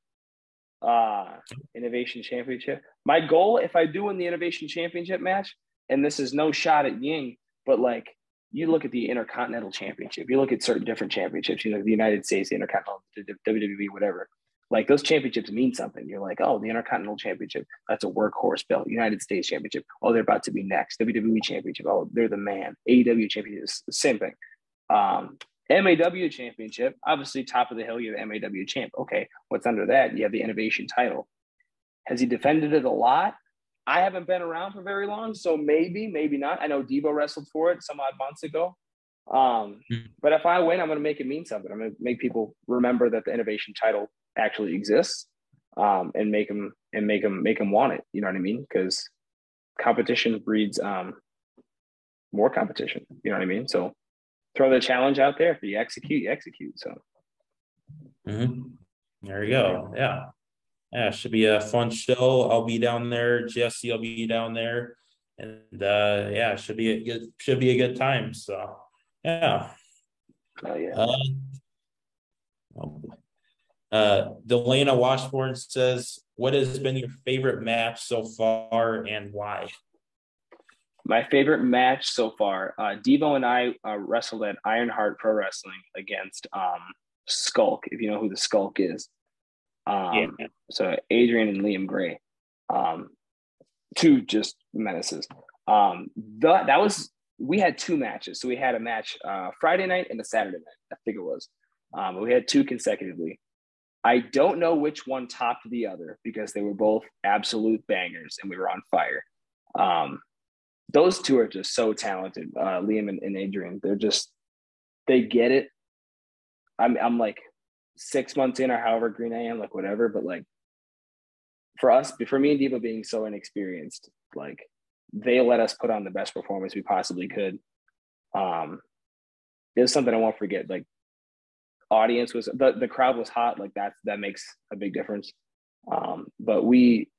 [SPEAKER 2] Innovation Championship. My goal, if I do win the Innovation Championship match, and this is no shot at Ying, but like you look at the Intercontinental Championship, you look at certain different championships, you know, the United States, the Intercontinental, the WWE, whatever. Like those championships mean something. You're like, oh, the Intercontinental Championship, that's a workhorse belt. United States Championship, oh, they're about to be next. WWE Championship, oh, they're the man. AEW Championship, same thing. MAW Championship, obviously top of the hill, you're the MAW champ. Okay, what's under that? You have the Innovation title. Has he defended it a lot? I haven't been around for very long, so maybe not. I know Devo wrestled for it some odd months ago. But if I win, I'm going to make it mean something. I'm going to make people remember that the Innovation title actually exists, and make them want it. You know what I mean? Because competition breeds more competition. You know what I mean? So throw the challenge out there. If you execute, you execute. So
[SPEAKER 1] there you go. Yeah. Yeah, should be a fun show. I'll be down there. Jesse will be down there, and yeah, should be a good time. So yeah.
[SPEAKER 2] Oh yeah.
[SPEAKER 1] Delana Washburn says, "What has been your favorite match so far, and why?"
[SPEAKER 2] My favorite match so far, Devo and I wrestled at Ironheart Pro Wrestling against Skulk. If you know who the Skulk is. So Adrian and Liam Gray, 2 just menaces. We had 2 matches. So we had a match Friday night and a Saturday night, I think it was. But we had 2 consecutively. I don't know which one topped the other because they were both absolute bangers and we were on fire. Those 2 are just so talented. Liam and Adrian, they get it. I'm like 6 months in or however green I am, like whatever. But like for me and Devo being so inexperienced, like they let us put on the best performance we possibly could. It was something I won't forget. Like, audience was the crowd was hot. Like that makes a big difference. But we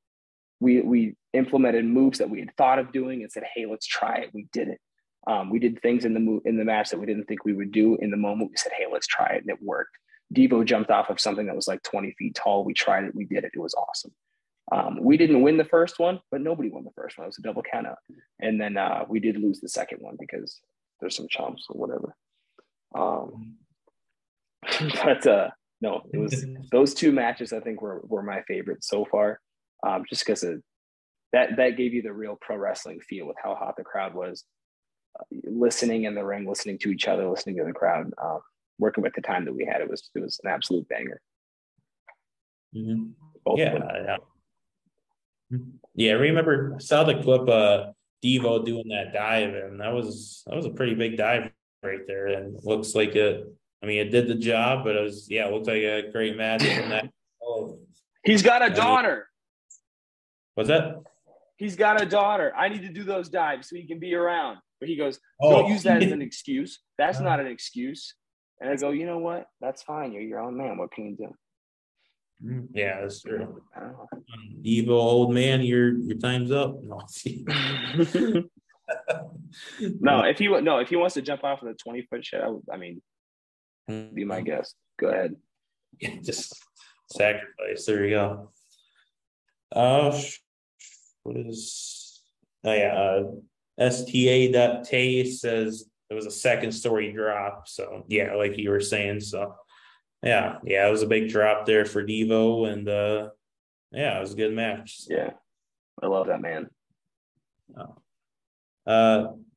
[SPEAKER 2] implemented moves that we had thought of doing and said, hey, let's try it. We did it. We did things in the match that we didn't think we would do in the moment. We said, hey, let's try it, and it worked. Devo jumped off of something that was like 20 feet tall. We tried it. We did it. It was awesome. We didn't win the first one, but nobody won the first one. It was a double count out. And then we did lose the second one because there's some chumps or whatever. But no, it was those two matches I think were my favorite so far. Just because that gave you the real pro wrestling feel with how hot the crowd was, listening in the ring, listening to each other, listening to the crowd, working with the time that we had. It was an absolute banger.
[SPEAKER 1] Mm-hmm. Yeah. I remember, I saw the clip Devo doing that dive, and that was a pretty big dive right there, and it looks like it did the job, but it looked like a great match.
[SPEAKER 2] He's got a daughter.
[SPEAKER 1] What's that?
[SPEAKER 2] He's got a daughter. I need to do those dives so he can be around. But he goes, don't use that as an excuse. That's not an excuse. And I go, you know what? That's fine. You're your own man. What can you do?
[SPEAKER 1] Yeah, that's true. Evil old man, your time's up. No,
[SPEAKER 2] if he wants to jump off of the 20-foot shit, be my guest. Go ahead.
[SPEAKER 1] Yeah, just sacrifice. There you go. What is? Oh yeah. STA.Tay says it was a second story drop. So yeah, like you were saying. So yeah, it was a big drop there for Devo, and it was a good match. So.
[SPEAKER 2] Yeah, I love that man.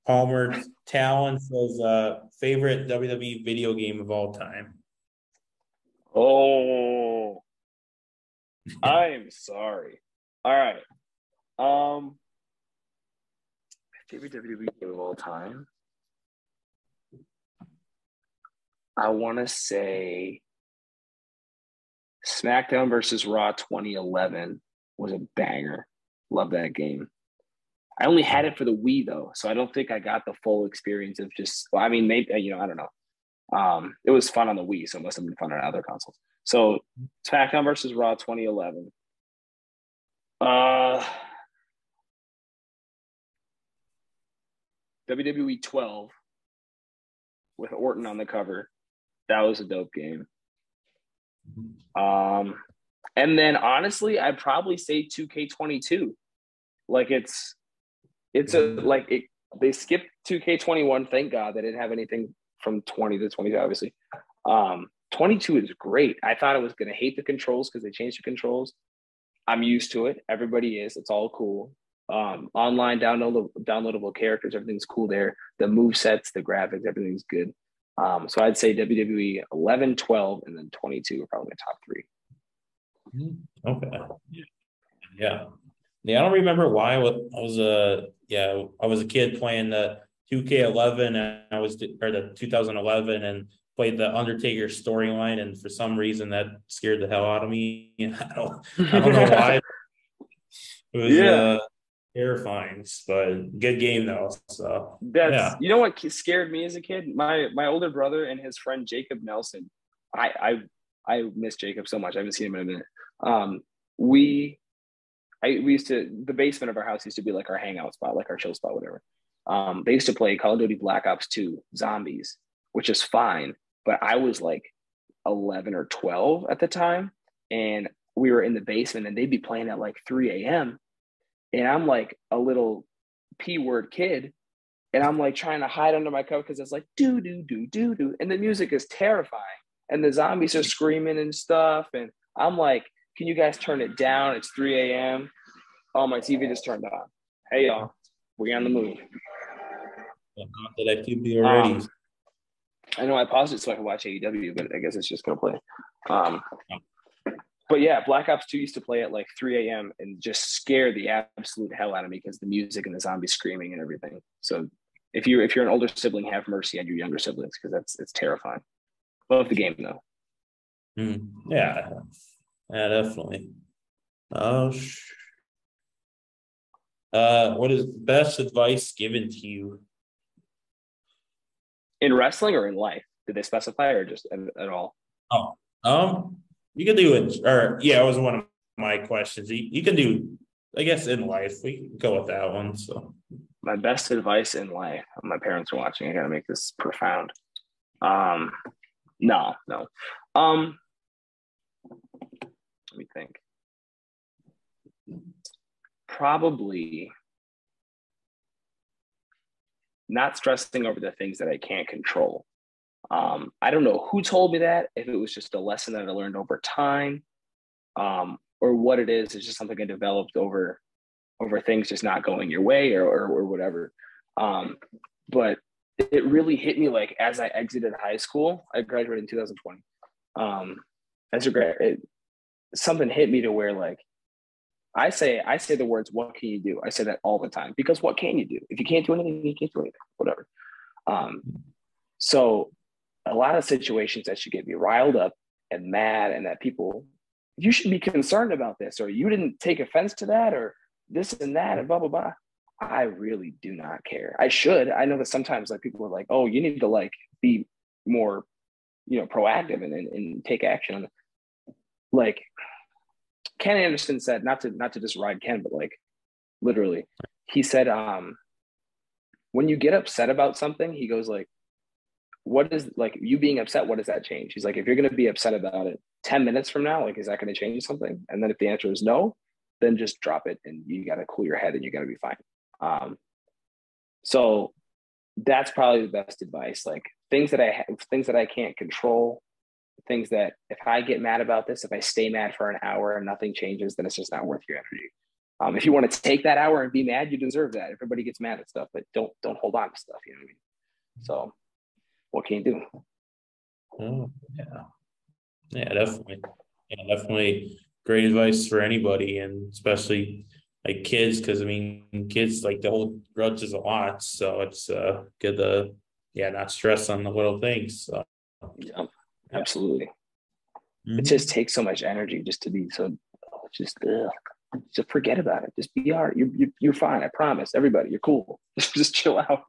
[SPEAKER 1] Palmer Talon says favorite WWE video game of all time.
[SPEAKER 2] Oh, I am sorry. All right. Favorite WWE game of all time? I want to say SmackDown versus Raw 2011 was a banger. Love that game. I only had it for the Wii though, so I don't think I got the full experience of maybe, I don't know. It was fun on the Wii, so it must have been fun on other consoles. So SmackDown versus Raw 2011. WWE 12 with Orton on the cover. That was a dope game. And then honestly, I'd probably say 2K22. Like they skipped 2K21. Thank God they didn't have anything from 20 to 22, obviously. 22 is great. I thought I was going to hate the controls because they changed the controls. I'm used to it. Everybody is. It's all cool. Online downloadable characters, everything's cool there. The move sets, the graphics, everything's good. So I'd say WWE 11, 12, and then 22 are probably my top three.
[SPEAKER 1] Okay. Yeah. I don't remember why I was a kid playing the 2K11 and the 2011 and played the Undertaker storyline, and for some reason that scared the hell out of me. I don't know why. It was terrifying, but good game though. So
[SPEAKER 2] you know what scared me as a kid? My older brother and his friend Jacob Nelson. I miss Jacob so much. I haven't seen him in a minute. We used to, the basement of our house used to be like our hangout spot, like our chill spot, whatever. They used to play Call of Duty Black Ops 2 Zombies, which is fine, but I was like 11 or 12 at the time, and we were in the basement, and they'd be playing at like 3 a.m. And I'm like a little P-word kid, and I'm like trying to hide under my cover because it's like do do do do do, and the music is terrifying, and the zombies are screaming and stuff, and I'm like, can you guys turn it down? It's 3 a.m. Oh, my TV just turned on. Hey y'all, we on the move.
[SPEAKER 1] Not that I keep you already.
[SPEAKER 2] I know I paused it so I could watch AEW, but I guess it's just gonna play. But yeah, Black Ops 2 used to play at like 3 a.m. and just scare the absolute hell out of me because the music and the zombies screaming and everything. So if you're an older sibling, have mercy on your younger siblings because it's terrifying. Love the game though.
[SPEAKER 1] Yeah, definitely. What is best advice given to you?
[SPEAKER 2] In wrestling or in life? Did they specify or just at all?
[SPEAKER 1] Oh, you can do it, or yeah, it was one of my questions. You can do, I guess, in life. We can go with that one. So,
[SPEAKER 2] My best advice in life. My parents are watching. I gotta make this profound. No. Let me think. Probably not stressing over the things that I can't control. I don't know who told me that, if it was just a lesson that I learned over time, or what it is. It's just something I developed over things just not going your way or whatever. But it really hit me like as I exited high school. I graduated in 2020. As a grad, something hit me to where like I say the words, "What can you do?" I say that all the time because what can you do? If you can't do anything, you can't do anything. Whatever. So a lot of situations that should get me riled up and mad, and that people, you should be concerned about this, or you didn't take offense to that, or this and that, and blah blah blah. I really do not care. I should. I know that sometimes like people are like, "Oh, you need to like be more, proactive and take action." Like Ken Anderson said, not to just ride Ken, but like literally, he said, when you get upset about something, he goes like, what is like you being upset? What does that change? He's like, if you're going to be upset about it 10 minutes from now, like, is that going to change something? And then if the answer is no, then just drop it and you got to cool your head and you got to be fine. So that's probably the best advice. Like things that I can't control, things that if I get mad about this, if I stay mad for an hour and nothing changes, then it's just not worth your energy. If you want to take that hour and be mad, you deserve that. Everybody gets mad at stuff, but don't hold on to stuff. You know what I mean? So what can you do?
[SPEAKER 1] oh yeah, definitely, definitely great advice for anybody, and especially like kids, because I mean, kids like the whole grudges a lot, so it's good to not stress on the little things. So
[SPEAKER 2] Yeah, absolutely.
[SPEAKER 1] mm-hmm.
[SPEAKER 2] It just takes so much energy just to be so just forget about it. Just be all right. You're fine. I promise. Everybody, you're cool. Just chill out.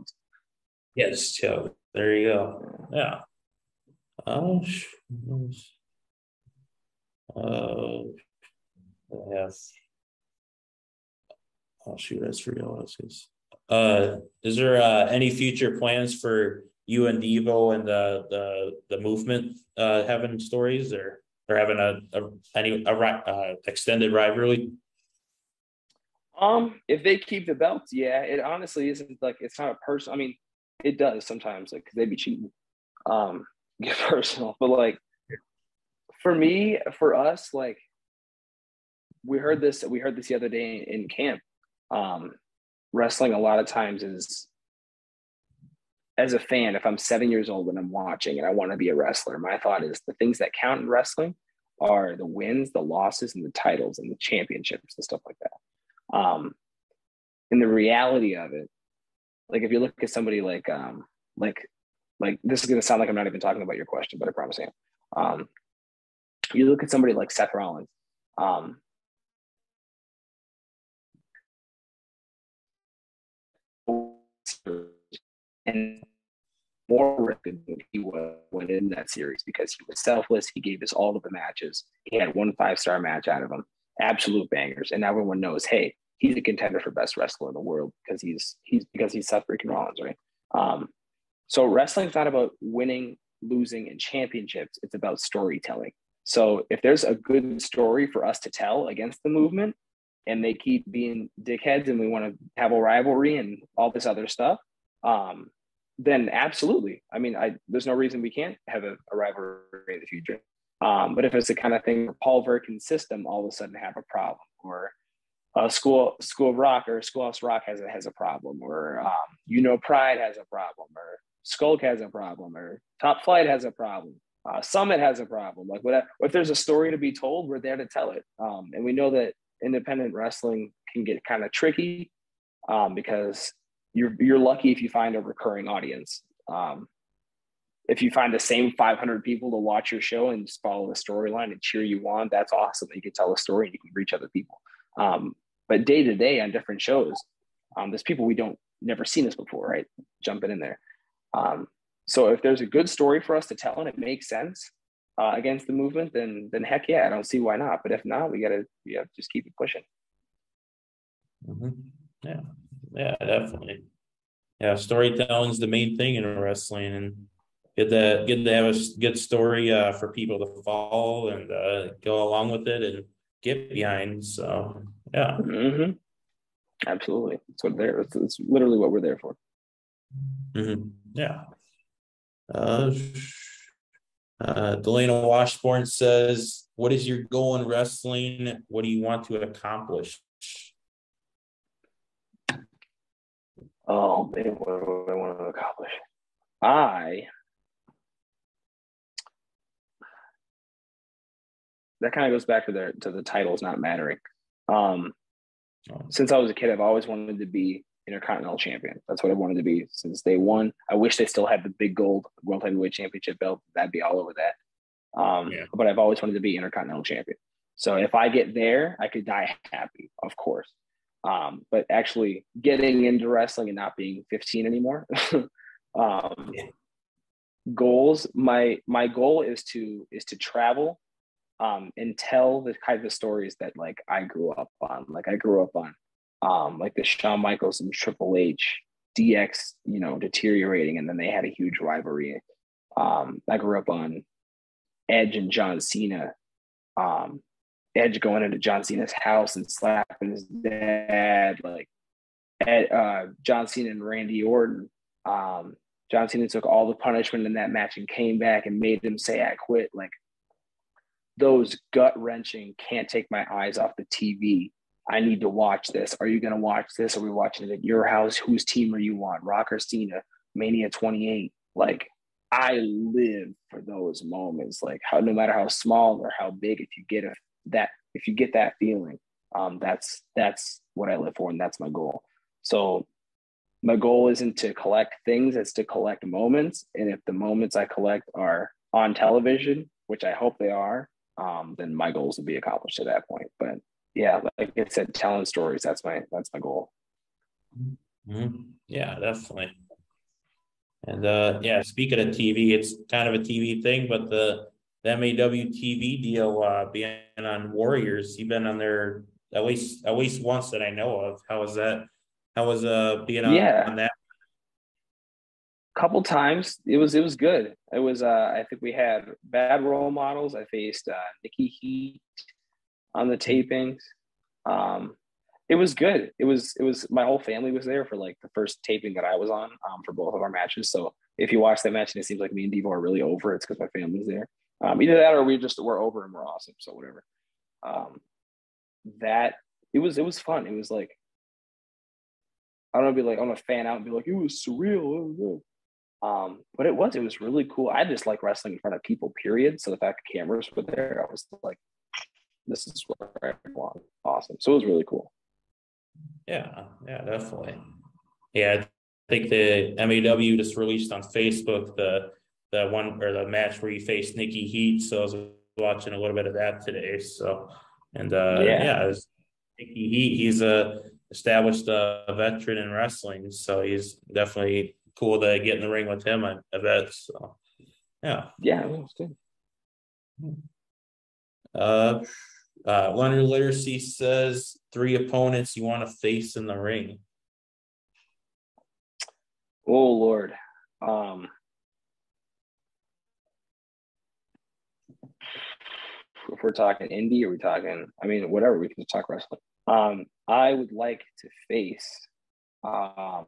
[SPEAKER 1] Yeah, just chill. There you go. Yeah. Oh, yes. Oh shoot, that's for real. Is there any future plans for you and Devo and the movement having stories, or having any extended rivalry?
[SPEAKER 2] If they keep the belts, yeah, it honestly isn't like it's not a person. I mean, it does sometimes, like, because they be cheating. Get personal, but like for us, like we heard this the other day in camp. Wrestling a lot of times is, as a fan, if I'm 7 years old and I'm watching and I want to be a wrestler, my thought is the things that count in wrestling are the wins, the losses, and the titles and the championships and stuff like that. And the reality of it, like if you look at somebody like this is going to sound like I'm not even talking about your question, but I promise I am. You look at somebody like Seth Rollins. And more than he went in that series because he was selfless. He gave us all of the matches. He had 1 5-star match out of them, absolute bangers, and everyone knows, hey, he's a contender for best wrestler in the world because he's Seth freaking Rollins, right? So wrestling's not about winning, losing, and championships. It's about storytelling. So if there's a good story for us to tell against the movement, and they keep being dickheads, and we want to have a rivalry and all this other stuff, then absolutely. I mean, there's no reason we can't have a rivalry in the future. But if it's the kind of thing where Paul Verkin's system all of a sudden have a problem, or School of Rock or Schoolhouse Rock has a problem, or Pride has a problem, or Skulk has a problem, or Top Flight has a problem, Summit has a problem. Like whatever, if there's a story to be told, we're there to tell it. And we know that independent wrestling can get kind of tricky because you're lucky if you find a recurring audience. If you find the same 500 people to watch your show and just follow the storyline and cheer you on, that's awesome. You can tell a story and you can reach other people. But day to day on different shows, There's people we don't never seen this before, right? Jumping in there. So if there's a good story for us to tell and it makes sense against the movement, then heck yeah, I don't see why not. But if not, we gotta just keep it pushing.
[SPEAKER 1] Mm-hmm. Yeah, definitely. Yeah, storytelling is the main thing in wrestling, and get to have a good story for people to follow and go along with it and get behind. So yeah.
[SPEAKER 2] Mm-hmm. Absolutely, it's what they're. It's literally what we're there for.
[SPEAKER 1] Mm-hmm. Yeah. Uh, Delana Washburn says, "What is your goal in wrestling? What do you want to accomplish?"
[SPEAKER 2] Oh man, what do I want to accomplish? That kind of goes back to the titles not mattering. Since I was a kid, I've always wanted to be Intercontinental Champion. That's what I wanted to be since day one. I wish they still had the big gold World Heavyweight Championship belt. That'd be all over that. But I've always wanted to be Intercontinental Champion. So if I get there, I could die happy, of course. But actually getting into wrestling and not being 15 anymore. Goals. My goal is to travel and tell the kind of stories that like I grew up on. Like I grew up on like the Shawn Michaels and Triple H, DX, deteriorating, and then they had a huge rivalry. I grew up on Edge and John Cena. Edge going into John Cena's house and slapping his dad, like John Cena and Randy Orton. John Cena took all the punishment in that match and came back and made him say, "I quit." Like those gut-wrenching, can't take my eyes off the TV. I need to watch this. Are you going to watch this? Are we watching it at your house? Whose team are you on? Rock or Cena? Mania 28. Like, I live for those moments. Like, no matter how small or how big, if you get that feeling, that's what I live for, and that's my goal. So my goal isn't to collect things; it's to collect moments. And if the moments I collect are on television, which I hope they are, then my goals will be accomplished at that point. But yeah, like I said, telling stories, that's my goal.
[SPEAKER 1] Mm-hmm. Yeah, definitely. And speaking of TV, it's kind of a TV thing, but the MAW TV deal being on Warriors, you've been on there at least once that I know of. How was that? How was being on that?
[SPEAKER 2] Couple times. It was good. It was I think we had bad role models. I faced Nikki Heat on the tapings. It was good. It was my whole family was there for like the first taping that I was on for both of our matches. So if you watch that match and it seems like me and Devo are really over, it's because my family's there. Either that or we're over and we're awesome. So whatever. That it was fun. It was like I don't know, be like I'm a fan out and be like, it was surreal. But it was really cool. I just like wrestling in front of people, period. So the fact the cameras were there, I was like, this is where I belong. Awesome. So it was really cool.
[SPEAKER 1] Yeah, definitely. Yeah, I think the MAW just released on Facebook the one or the match where he faced Nikki Heat. So I was watching a little bit of that today. So it was Nikki Heat. He's a established veteran in wrestling, so he's definitely cool to get in the ring with him. I bet. So yeah,
[SPEAKER 2] it was good.
[SPEAKER 1] Leonard Literacy says 3 opponents you want to face in the ring.
[SPEAKER 2] Oh Lord. If we're talking indie, are we talking? I mean, whatever. We can just talk wrestling. I would like to face. I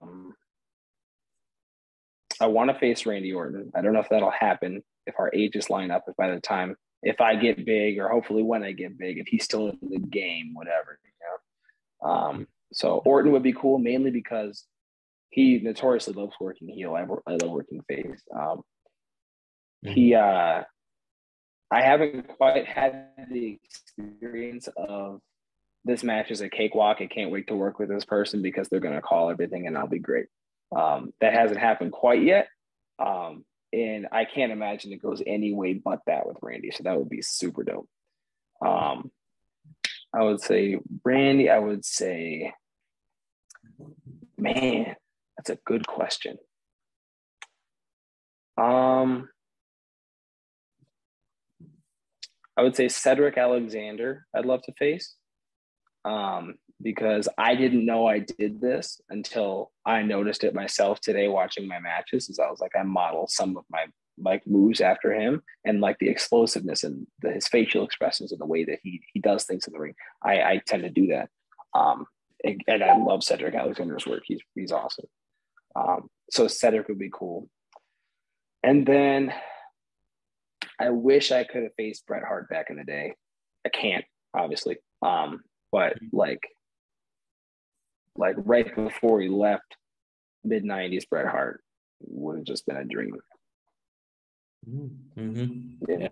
[SPEAKER 2] want to face Randy Orton. I don't know if that'll happen if our ages line up. If I get big, or hopefully when I get big, if he's still in the game, whatever. So Orton would be cool, mainly because he notoriously loves working heel. I love working face. I haven't quite had the experience of this match is a cakewalk. I can't wait to work with this person because they're going to call everything and I'll be great. That hasn't happened quite yet. And I can't imagine it goes any way but that with Randy. So that would be super dope. I would say Randy. I would say Man, that's a good question. I would say Cedric Alexander I'd love to face. Because I didn't know I did this until I noticed it myself today watching my matches. As I was like, I model some of my like moves after him, and like the explosiveness and his facial expressions and the way that he does things in the ring. I tend to do that. And I love Cedric Alexander's work. He's awesome. So Cedric would be cool. And then I wish I could have faced Bret Hart back in the day. I can't, obviously. But like right before he left, mid-90s Bret Hart would have just been a dream.
[SPEAKER 1] Mm-hmm.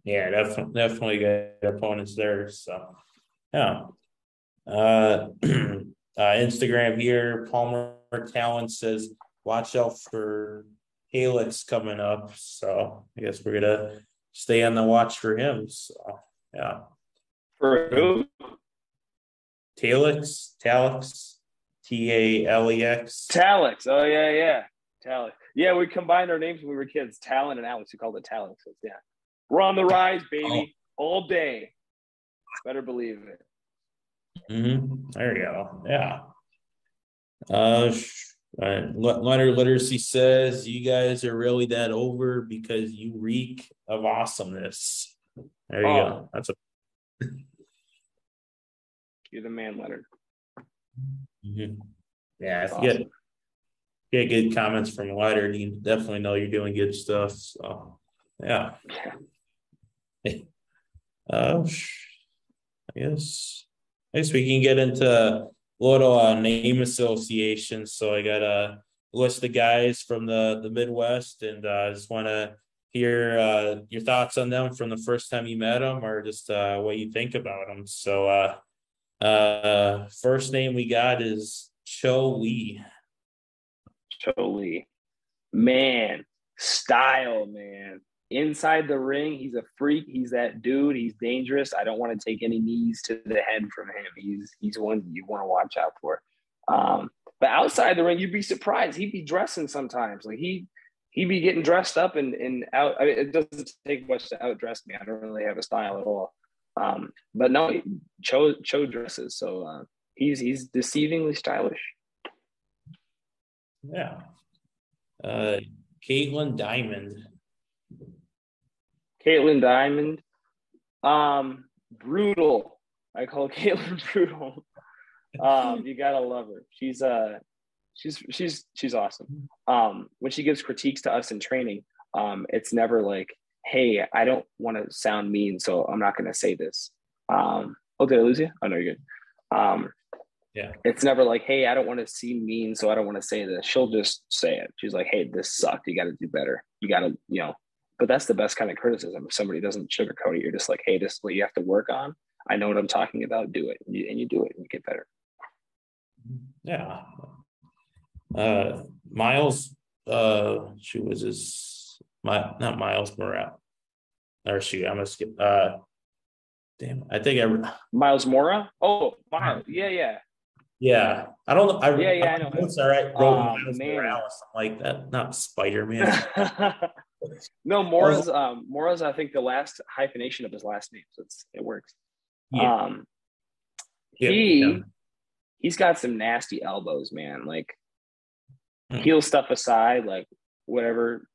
[SPEAKER 1] Yeah, definitely good opponents there. So, yeah. Instagram here, Palmer Talent says, watch out for Halix coming up. So, I guess we're going to stay on the watch for him. So, yeah.
[SPEAKER 2] For who?
[SPEAKER 1] Talix, Talix.
[SPEAKER 2] Talix. Oh, yeah. Talix. Yeah, we combined our names when we were kids. Talon and Alex. We called it Talix. Yeah. We're on the rise, baby. All day. Better believe it.
[SPEAKER 1] There you go. Yeah. Leonard Literacy says, you guys are really that over because you reek of awesomeness. There you go. That's a
[SPEAKER 2] You're the man, Leonard.
[SPEAKER 1] Yeah, if you get good comments from Leonard, you definitely know you're doing good stuff. So, yeah. I guess we can get into a little name association. So I got a list of guys from the Midwest, and I just want to hear your thoughts on them from the first time you met them, or just what you think about them. So first name we got is Cho Lee.
[SPEAKER 2] Man, style, man. Inside the ring, he's a freak. He's that dude. He's dangerous. I don't want to take any knees to the head from him. He's one you want to watch out for. But outside the ring, you'd be surprised. He'd be dressing sometimes. Like he'd be getting dressed up and out. I mean, it doesn't take much to outdress me. I don't really have a style at all. But no, Cho dresses. So he's deceivingly stylish.
[SPEAKER 1] Yeah. Caitlin Diamond.
[SPEAKER 2] Brutal. I call Caitlin brutal. You gotta love her. She's awesome. When she gives critiques to us in training, it's never like, hey, I don't want to sound mean, so I'm not gonna say this. Oh, did I lose you? Oh no, you're good.
[SPEAKER 1] Yeah.
[SPEAKER 2] It's never like, hey, I don't want to seem mean, so I don't want to say this. She'll just say it. She's like, hey, this sucked. You got to do better. You got to, but that's the best kind of criticism. If somebody doesn't sugarcoat it, you're just like, hey, this is what you have to work on. I know what I'm talking about. Do it. And you do it and you get better.
[SPEAKER 1] Yeah. Miles, she was not Miles Morale. Or I'm going to skip. Damn, I think
[SPEAKER 2] Miles Mora? Oh, Miles. Yeah.
[SPEAKER 1] Yeah, I don't know. I know.
[SPEAKER 2] It's
[SPEAKER 1] all right. Miles Morales, like that. Not Spider-Man.
[SPEAKER 2] No, Mora's. I think the last hyphenation of his last name, so it works. Yeah. He's got some nasty elbows, man. Like heel stuff aside, like whatever.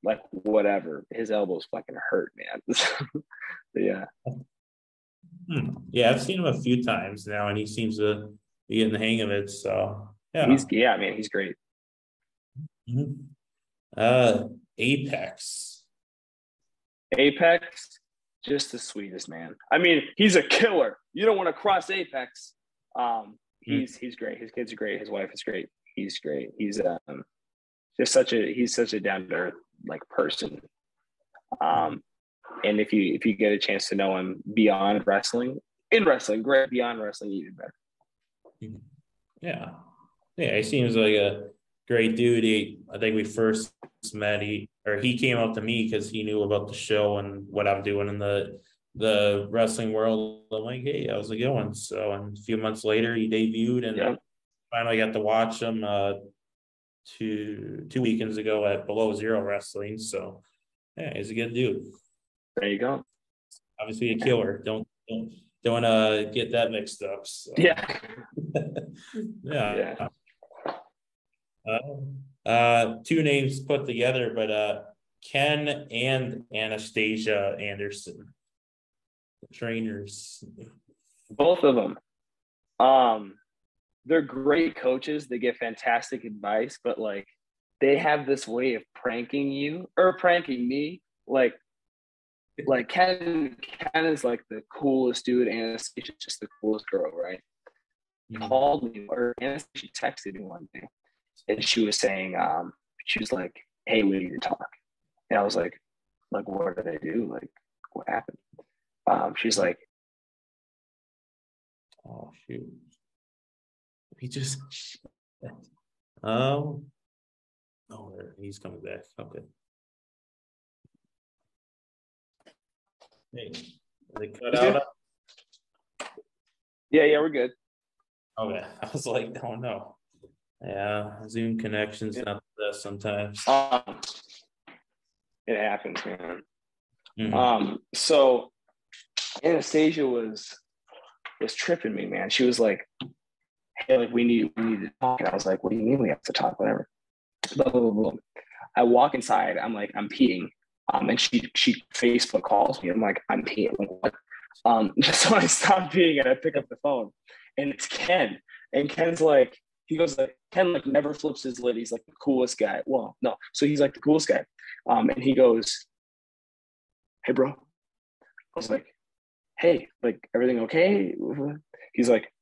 [SPEAKER 2] His elbows fucking hurt, man. Yeah.
[SPEAKER 1] Yeah, I've seen him a few times now, and he seems to be in the hang of it. So yeah,
[SPEAKER 2] he's great. Apex, just the sweetest, man. I mean, he's a killer. You don't want to cross Apex. He's great. His kids are great. His wife is great. He's great. He's just such a down to earth like person. And if you get a chance to know him beyond wrestling, great. Beyond wrestling, even better.
[SPEAKER 1] Yeah, he seems like a great dude. I think we first met. He came up to me because he knew about the show and what I'm doing in the wrestling world. I'm like, hey, how's it going? So, and a few months later, he debuted, and finally got to watch him two weekends ago at Below Zero Wrestling. So yeah, he's a good dude.
[SPEAKER 2] There you go.
[SPEAKER 1] Obviously a killer. Don't get that mixed up. So.
[SPEAKER 2] Yeah.
[SPEAKER 1] Yeah. Two names put together, but Ken and Anastasia Anderson, the trainers.
[SPEAKER 2] Both of them. They're great coaches. They give fantastic advice, but like they have this way of pranking you or pranking me. Like Ken is like the coolest dude, and Anastasia's just the coolest girl, right?
[SPEAKER 1] Mm-hmm.
[SPEAKER 2] Called me, or Anastasia texted me one day, and she was saying, she was like, "Hey, we need to talk." And I was like, what did I do? Like, what happened? She's like,
[SPEAKER 1] oh shoot. He just oh, he's coming back. Okay. Hey, they cut out.
[SPEAKER 2] Yeah, we're good.
[SPEAKER 1] Okay. I was like, oh no. Yeah, Zoom connection's not the best sometimes.
[SPEAKER 2] It happens, man.
[SPEAKER 1] Mm-hmm.
[SPEAKER 2] So Anastasia was tripping me, man. She was like, hey, like we need to talk. And I was like, what do you mean we have to talk? Whatever. Blah, blah, blah, blah. I walk inside. I'm like, I'm peeing. And she Facebook calls me. I'm like, I'm peeing. I'm like, what? So I stop peeing and I pick up the phone, and it's Ken. And Ken's like, he goes like, Ken like never flips his lid. He's like the coolest guy. Well, no, so he's like the coolest guy. And he goes, hey, bro. I was like, hey, like everything okay? He's like,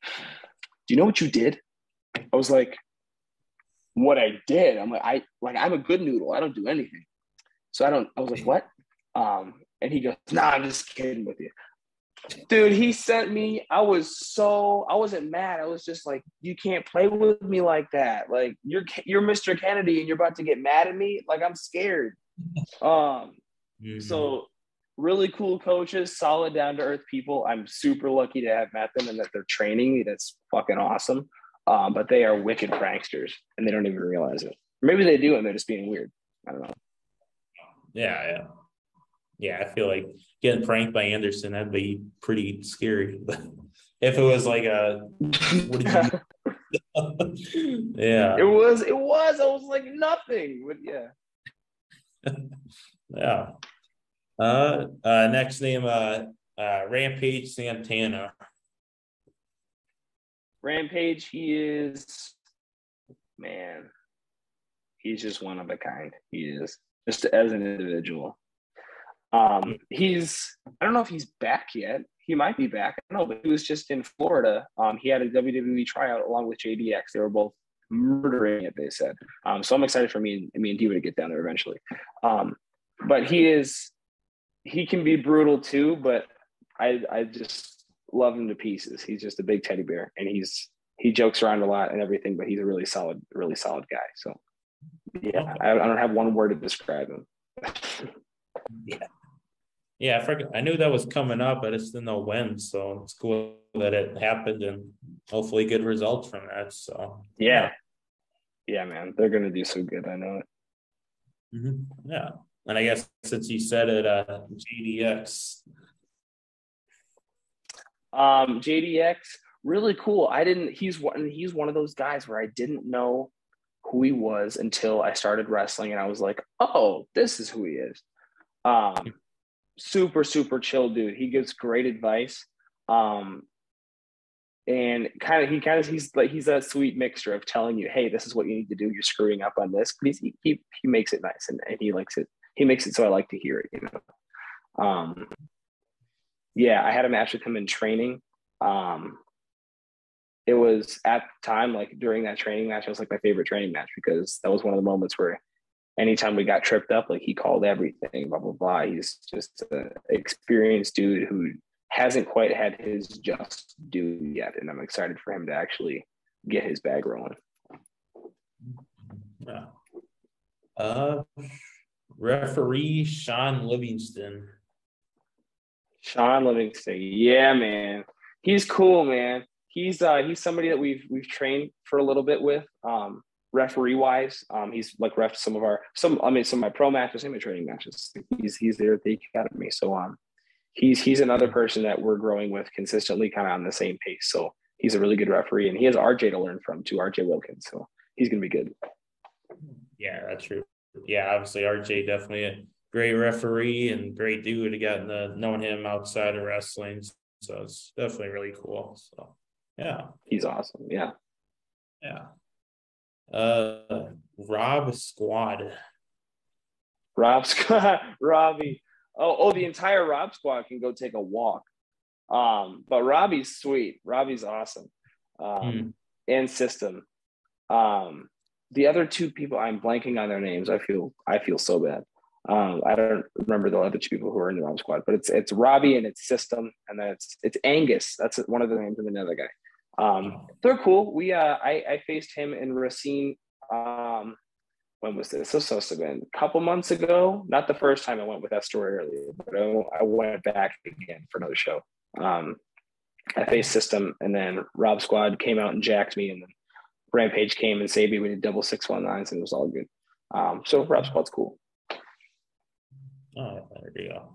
[SPEAKER 2] do you know what you did? I was like, what I did? I'm like, I'm a good noodle. I don't do anything. So I was like, what? And he goes, nah, I'm just kidding with you. Dude, he sent me, I wasn't mad. I was just like, you can't play with me like that. Like you're Mr. Kennedy and you're about to get mad at me. Like I'm scared. So really cool coaches, solid down to earth people. I'm super lucky to have met them and that they're training me. That's fucking awesome. But they are wicked pranksters and they don't even realize it. Maybe they do and they're just being weird. I don't know.
[SPEAKER 1] Yeah, I feel like getting pranked by Anderson, that'd be pretty scary. If it was like what did you do? Yeah.
[SPEAKER 2] It was. I was like nothing. But yeah.
[SPEAKER 1] Yeah. Next name, Rampage Santana.
[SPEAKER 2] Rampage, he's just one of a kind. He is just as an individual. I don't know if he's back yet. He might be back. I don't know, but he was just in Florida. He had a WWE tryout along with JDX. They were both murdering it, they said. So I'm excited for me and Devo to get down there eventually. But he can be brutal too, but I just love him to pieces. He's just a big teddy bear, and he jokes around a lot and everything, but he's a really solid guy. So yeah, I don't have one word to describe him.
[SPEAKER 1] Yeah, I knew that was coming up, but I just didn't know when. So it's cool that it happened, and hopefully good results from that. So
[SPEAKER 2] yeah, man, they're gonna do so good. I know it.
[SPEAKER 1] Mm-hmm. Yeah, and I guess since you said it, JDX.
[SPEAKER 2] JDX, really cool. He's one of those guys where I didn't know who he was until I started wrestling, and I was like, oh, this is who he is. Super, super chill dude. He gives great advice. And he's that sweet mixture of telling you, hey, this is what you need to do. You're screwing up on this. But he makes it nice and he likes it. He makes it so I like to hear it, you know. Yeah, I had a match with him in training. It was at the time, like during that training match, it was like my favorite training match because that was one of the moments where anytime we got tripped up, like he called everything, blah, blah, blah. He's just an experienced dude who hasn't quite had his just due yet. And I'm excited for him to actually get his bag rolling.
[SPEAKER 1] Yeah. Referee Sean Livingston.
[SPEAKER 2] Yeah, man. He's cool, man. He's somebody that we've trained for a little bit with, referee wise. He's like ref some of my pro matches and my training matches. He's there at the academy. So he's another person that we're growing with consistently, kind of on the same pace. So he's a really good referee, and he has RJ to learn from too, RJ Wilkins. So he's gonna be good.
[SPEAKER 1] Yeah, that's true. Yeah, obviously RJ definitely a great referee and great dude to get knowing him outside of wrestling. So it's definitely really cool. So yeah.
[SPEAKER 2] He's awesome. Yeah.
[SPEAKER 1] Yeah. Rob Squad.
[SPEAKER 2] Robbie. Oh, the entire Rob Squad can go take a walk. But Robbie's sweet. Robbie's awesome. And System. The other two people, I'm blanking on their names. I feel so bad. I don't remember the other two people who are in the Rob Squad, but it's Robbie and it's System, and then it's Angus. That's one of the names of another guy. They're cool. I faced him in Racine. When was this? This must have been a couple months ago. Not the first time I went with that story earlier, but I went back again for another show. I faced System, and then Rob Squad came out and jacked me, and then Rampage came and saved me. We did double 619s, and it was all good. So Rob Squad's cool.
[SPEAKER 1] Oh, there you go.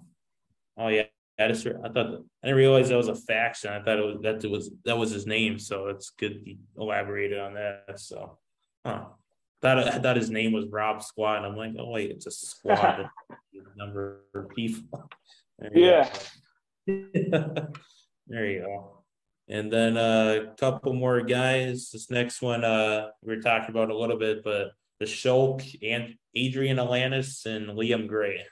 [SPEAKER 1] Oh yeah, I didn't realize that was a faction. I thought that was his name. So it's good he elaborated on that. So, I thought his name was Rob Squad. And I'm like, oh wait, it's a squad number of people. There you go. And then a couple more guys. This next one we were talking about a little bit, but the Shulk and Adrian Alanis and Liam Gray.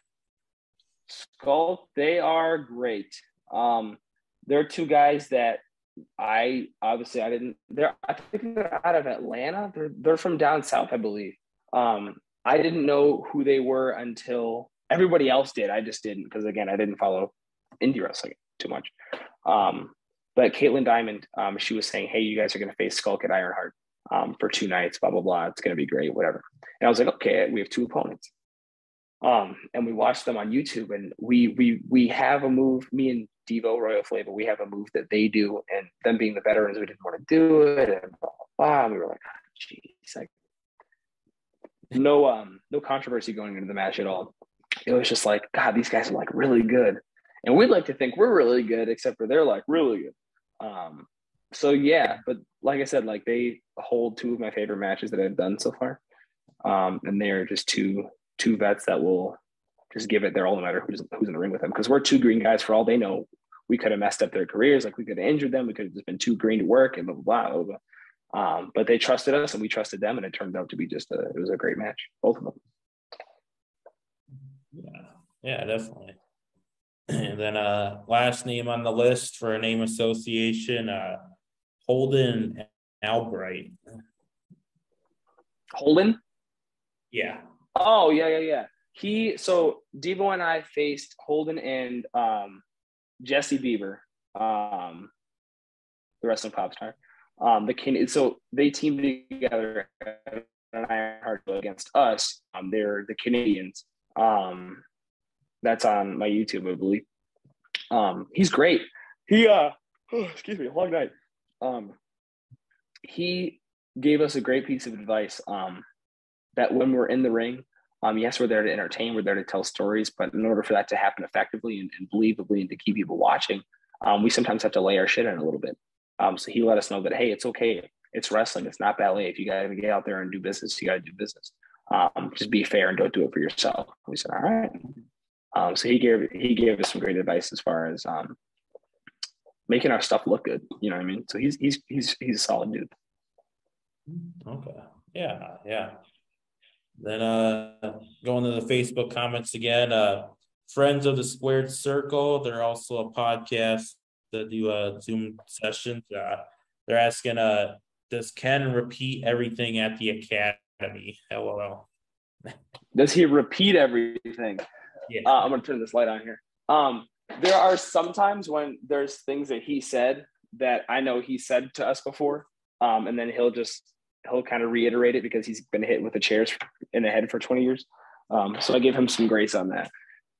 [SPEAKER 2] Skull, they are great. They're two guys that I think they're out of Atlanta. They're from down south, I believe. I didn't know who they were until everybody else did. I just didn't, because again, I didn't follow indie wrestling too much. But Caitlin Diamond, she was saying, hey, you guys are going to face Skulk at Ironheart for 2 nights, blah, blah, blah. It's going to be great, whatever. And I was like, okay, we have 2 opponents. And we watched them on YouTube, and we have a move, me and Devo, Royal Flavuh, we have a move that they do, and them being the veterans, we didn't want to do it, and blah, blah, blah. And we were like, geez, like, no controversy going into the match at all. It was just like, God, these guys are like really good. And we'd like to think we're really good, except for they're like really good. So yeah, but like I said, like they hold 2 of my favorite matches that I've done so far. And they're just two vets that will just give it their all, no matter who's in the ring with them. Because we're 2 green guys. For all they know, we could have messed up their careers. Like we could have injured them. We could have just been too green to work and blah, blah, blah, blah. But they trusted us and we trusted them. And it turned out to be it was a great match, both of them.
[SPEAKER 1] Yeah, definitely. And then last name on the list for a name association, Holden Albright.
[SPEAKER 2] Holden?
[SPEAKER 1] Yeah.
[SPEAKER 2] Oh, yeah. So Devo and I faced Holden and Jesse Bieber, the wrestling pop star. So they teamed together at an Ironheart against us. They're the Canadians. That's on my YouTube, I believe. He's great. He excuse me, long night. He gave us a great piece of advice. That when we're in the ring, yes, we're there to entertain, we're there to tell stories, but in order for that to happen effectively and believably and to keep people watching, we sometimes have to lay our shit in a little bit. So he let us know that, hey, it's okay. It's wrestling. It's not ballet. If you got to get out there and do business, you got to do business. Just be fair and don't do it for yourself. We said, all right. So he gave us some great advice as far as making our stuff look good. You know what I mean? So he's a solid dude.
[SPEAKER 1] Okay. Yeah. Then going to the Facebook comments again, Friends of the Squared Circle. They're also a podcast that do Zoom sessions. They're asking, does Ken repeat everything at the academy? LOL.
[SPEAKER 2] Does he repeat everything?
[SPEAKER 1] Yeah.
[SPEAKER 2] I'm going to turn this light on here. There are some times when there's things that he said that I know he said to us before, and then he'll kind of reiterate it because he's been hit with the chairs in the head for 20 years. So I give him some grace on that.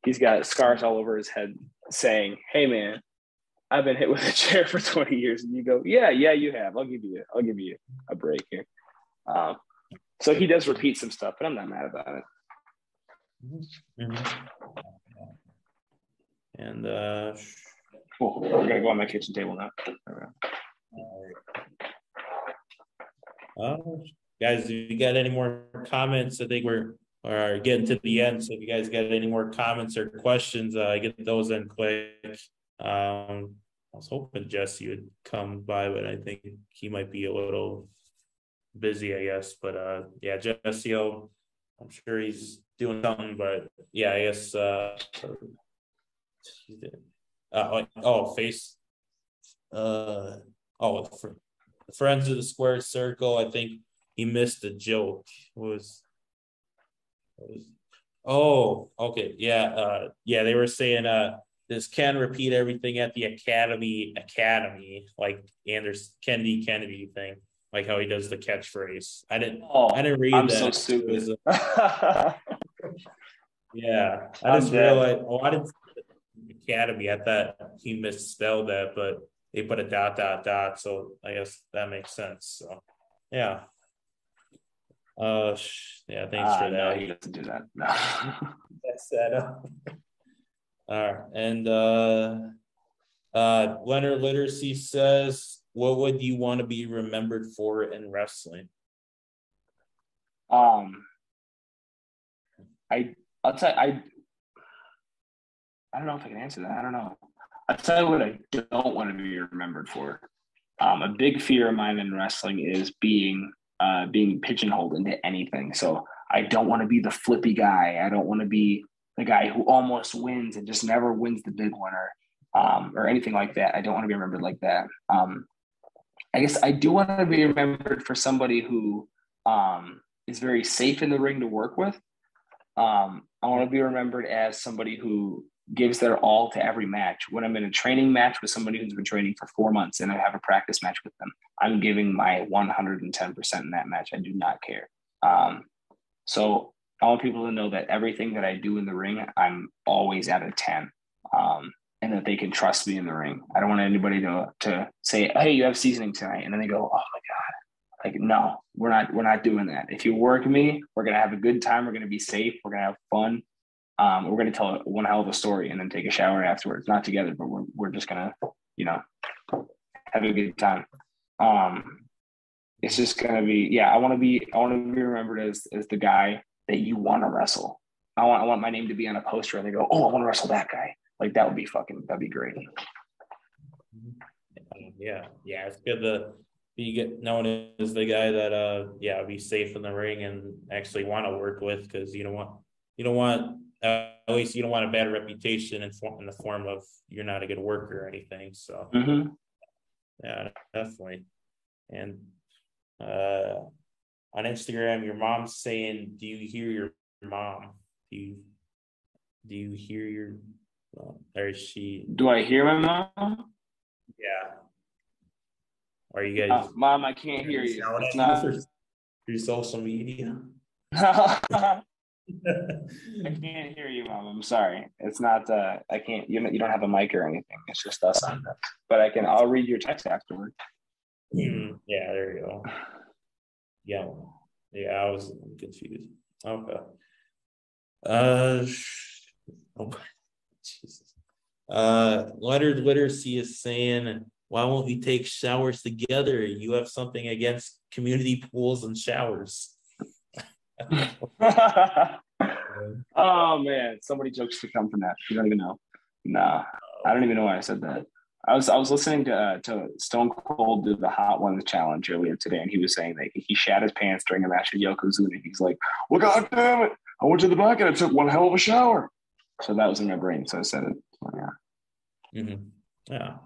[SPEAKER 2] He's got scars all over his head saying, hey man, I've been hit with a chair for 20 years. And you go, yeah, you have. I'll give you a break here. So he does repeat some stuff, but I'm not mad about it.
[SPEAKER 1] Mm-hmm. And
[SPEAKER 2] cool. We're gonna go on my kitchen table now.
[SPEAKER 1] Guys, if you got any more comments, I think we're getting to the end. So if you guys got any more comments or questions, get those in quick. I was hoping Jesse would come by, but I think he might be a little busy, I guess. But yeah, Jesse, I'm sure he's doing something, but yeah, I guess face Friends of the Square Circle, I think he missed a joke. Okay. Yeah. They were saying does Ken repeat everything at the academy, like Kennedy thing, like how he does the catchphrase. I didn't read
[SPEAKER 2] I'm
[SPEAKER 1] that.
[SPEAKER 2] So stupid.
[SPEAKER 1] Yeah. I just realized I didn't see the academy. I thought he misspelled that, but they put a ... so I guess that makes sense. So yeah. Yeah, thanks for that.
[SPEAKER 2] No, he doesn't do that. No.
[SPEAKER 1] That's that. All right. And Leonard Literacy says, what would you want to be remembered for in wrestling?
[SPEAKER 2] I'll tell you, I don't know if I can answer that. I don't know. I'll tell you what I don't want to be remembered for. A big fear of mine in wrestling is being pigeonholed into anything. So I don't want to be the flippy guy. I don't want to be the guy who almost wins and just never wins the big winner, or anything like that. I don't want to be remembered like that. I guess I do want to be remembered for somebody who is very safe in the ring to work with. I want to be remembered as somebody who gives their all to every match. When I'm in a training match with somebody who's been training for 4 months and I have a practice match with them, I'm giving my 110% in that match. I do not care. So I want people to know that everything that I do in the ring, I'm always at a 10, and that they can trust me in the ring. I don't want anybody to say, hey, you have seasoning tonight. And then they go, oh my God. Like, no, we're not doing that. If you work me, we're going to have a good time. We're going to be safe. We're going to have fun. We're going to tell one hell of a story and then take a shower afterwards. Not together, but we're just going to, have a good time. It's just going to be, I want to be remembered as the guy that you want to wrestle. I want my name to be on a poster and they go, oh, I want to wrestle that guy. Like that'd be great.
[SPEAKER 1] Yeah. It's good to be get known as the guy that be safe in the ring and actually want to work with, because you don't want at least you don't want a bad reputation in the form of you're not a good worker or anything. So yeah, definitely. And on Instagram, your mom's saying, do you hear your mom? Do you hear your or is she?
[SPEAKER 2] Do I hear my mom?
[SPEAKER 1] Yeah. Are you guys?
[SPEAKER 2] Mom, I can't hear you. It's not
[SPEAKER 1] through social media.
[SPEAKER 2] I can't hear you, Mom. I'm sorry. It's not. I can't. You don't have a mic or anything. It's just us on this. But I'll read your text afterward.
[SPEAKER 1] Yeah. There you go. Yeah. I was confused. Okay. Jesus. Leonard Literacy is saying, why won't we take showers together? You have something against community pools and showers.
[SPEAKER 2] Oh man, so many jokes to come from that. You don't even know. Nah, I don't even know why I said that. I was listening to Stone Cold do the Hot Ones challenge earlier today, and he was saying that he shat his pants during a match with Yokozuna. He's like, "Well, God damn it! I went to the back and I took one hell of a shower." So that was in my brain, so I said it. So, yeah.
[SPEAKER 1] Yeah.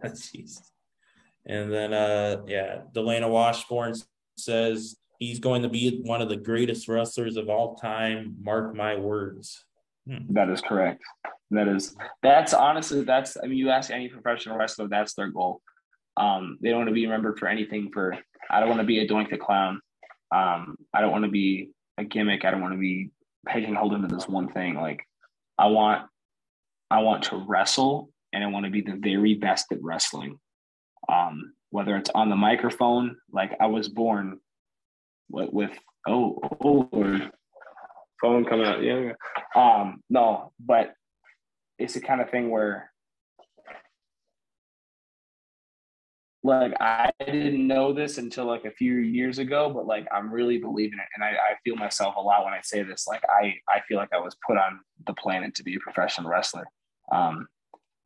[SPEAKER 1] Jeez. And then Delana Washburn says he's going to be one of the greatest wrestlers of all time. Mark my words.
[SPEAKER 2] That is correct. That's honestly, I mean, you ask any professional wrestler, that's their goal. They don't want to be remembered for anything. I don't want to be a Doink the Clown. I don't want to be a gimmick. I don't want to be pigeonholed into this one thing. Like I want to wrestle and I want to be the very best at wrestling. Whether it's on the microphone, like I was born with oh Lord, phone coming out. Yeah. No, but it's the kind of thing where, like, I didn't know this until like a few years ago, but like I'm really believing it, and I feel myself a lot when I say this. Like I feel like I was put on the planet to be a professional wrestler.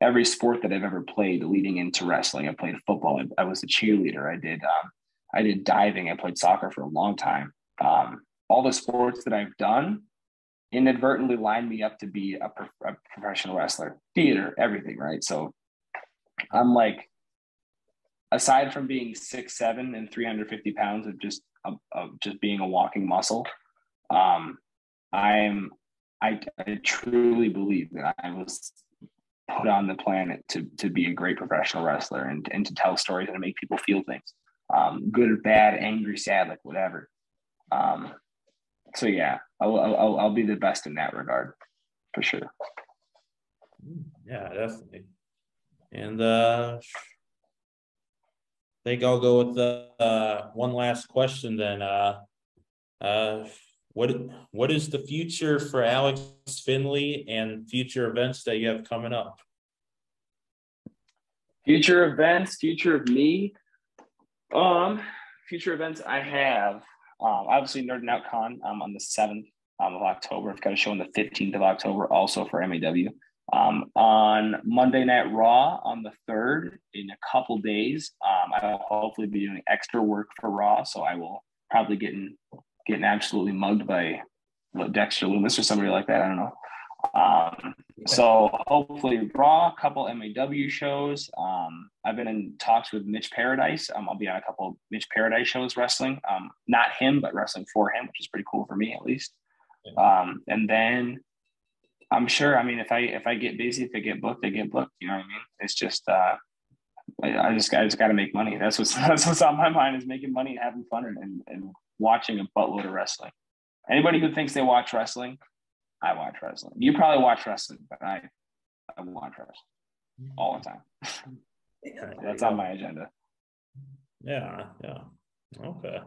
[SPEAKER 2] Every sport that I've ever played leading into wrestling, I played football. I was a cheerleader. I did diving. I played soccer for a long time. All the sports that I've done inadvertently lined me up to be a professional wrestler. Theater, everything, right? So I'm like, aside from being 6'7" and 350 pounds of just being a walking muscle, I truly believe that I was put on the planet to be a great professional wrestler and to tell stories and to make people feel things, good or bad, angry, sad, like whatever. So yeah, I'll be the best in that regard, for sure.
[SPEAKER 1] Yeah, definitely. And I think I'll go with the one last question then. What is the future for Alex Findley and future events that you have coming up?
[SPEAKER 2] Future events, future of me. Future events I have, obviously Nerding Out Con on the 7th of October. I've got a show on the 15th of October, also for MAW. On Monday Night Raw on the 3rd, in a couple days, I'll hopefully be doing extra work for Raw, so I will probably getting absolutely mugged by Dexter Loomis or somebody like that. I don't know. So hopefully Raw, a couple MAW shows. I've been in talks with Mitch Paradise. I'll be on a couple Mitch Paradise shows wrestling. Not him, but wrestling for him, which is pretty cool for me at least. And then I'm sure, I mean, if I get busy, if I get booked, I get booked. You know what I mean? It's just I just got to make money. That's what's on my mind, is making money and having fun and watching a buttload of wrestling. Anybody who thinks they watch wrestling, I watch wrestling. You probably watch wrestling, but I watch wrestling all the time.
[SPEAKER 1] Yeah,
[SPEAKER 2] that's on my agenda.
[SPEAKER 1] Yeah. Okay.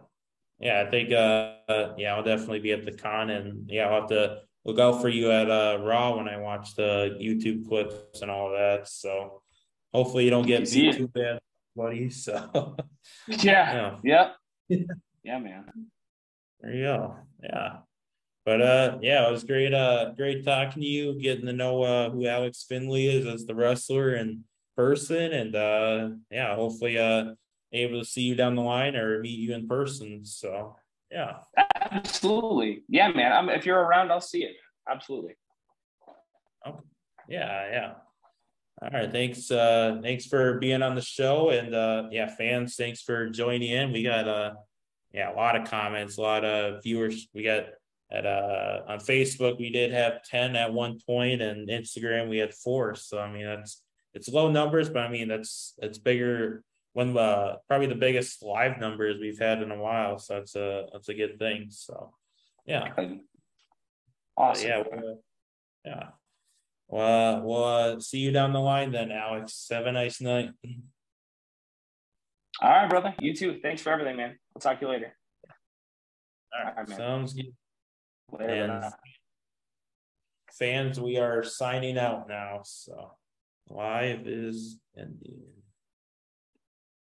[SPEAKER 1] Yeah, I think I'll definitely be at the con, and I'll have to look out for you at Raw when I watch the YouTube clips and all that. So hopefully you don't get beat too bad, buddy. So
[SPEAKER 2] yeah. Yep. Yeah, man.
[SPEAKER 1] There you go. Yeah. But it was great great talking to you, getting to know who Alex Findley is as the wrestler in person, and hopefully able to see you down the line or meet you in person. So yeah.
[SPEAKER 2] Absolutely. Yeah, man. If you're around, I'll see you. Absolutely.
[SPEAKER 1] Okay. Yeah. All right. Thanks for being on the show, and fans, thanks for joining in. We got a lot of comments, a lot of viewers. We got on Facebook, we did have 10 at one point, and Instagram we had 4. So I mean, it's low numbers, but I mean it's bigger when probably the biggest live numbers we've had in a while. So that's a good thing. So yeah.
[SPEAKER 2] Awesome.
[SPEAKER 1] We'll see you down the line then, Alex. Have a nice night.
[SPEAKER 2] All right, brother. You too. Thanks for everything, man. I'll talk to you later.
[SPEAKER 1] All right, sounds good.
[SPEAKER 2] Later,
[SPEAKER 1] and fans, we are signing out now. So live is ending.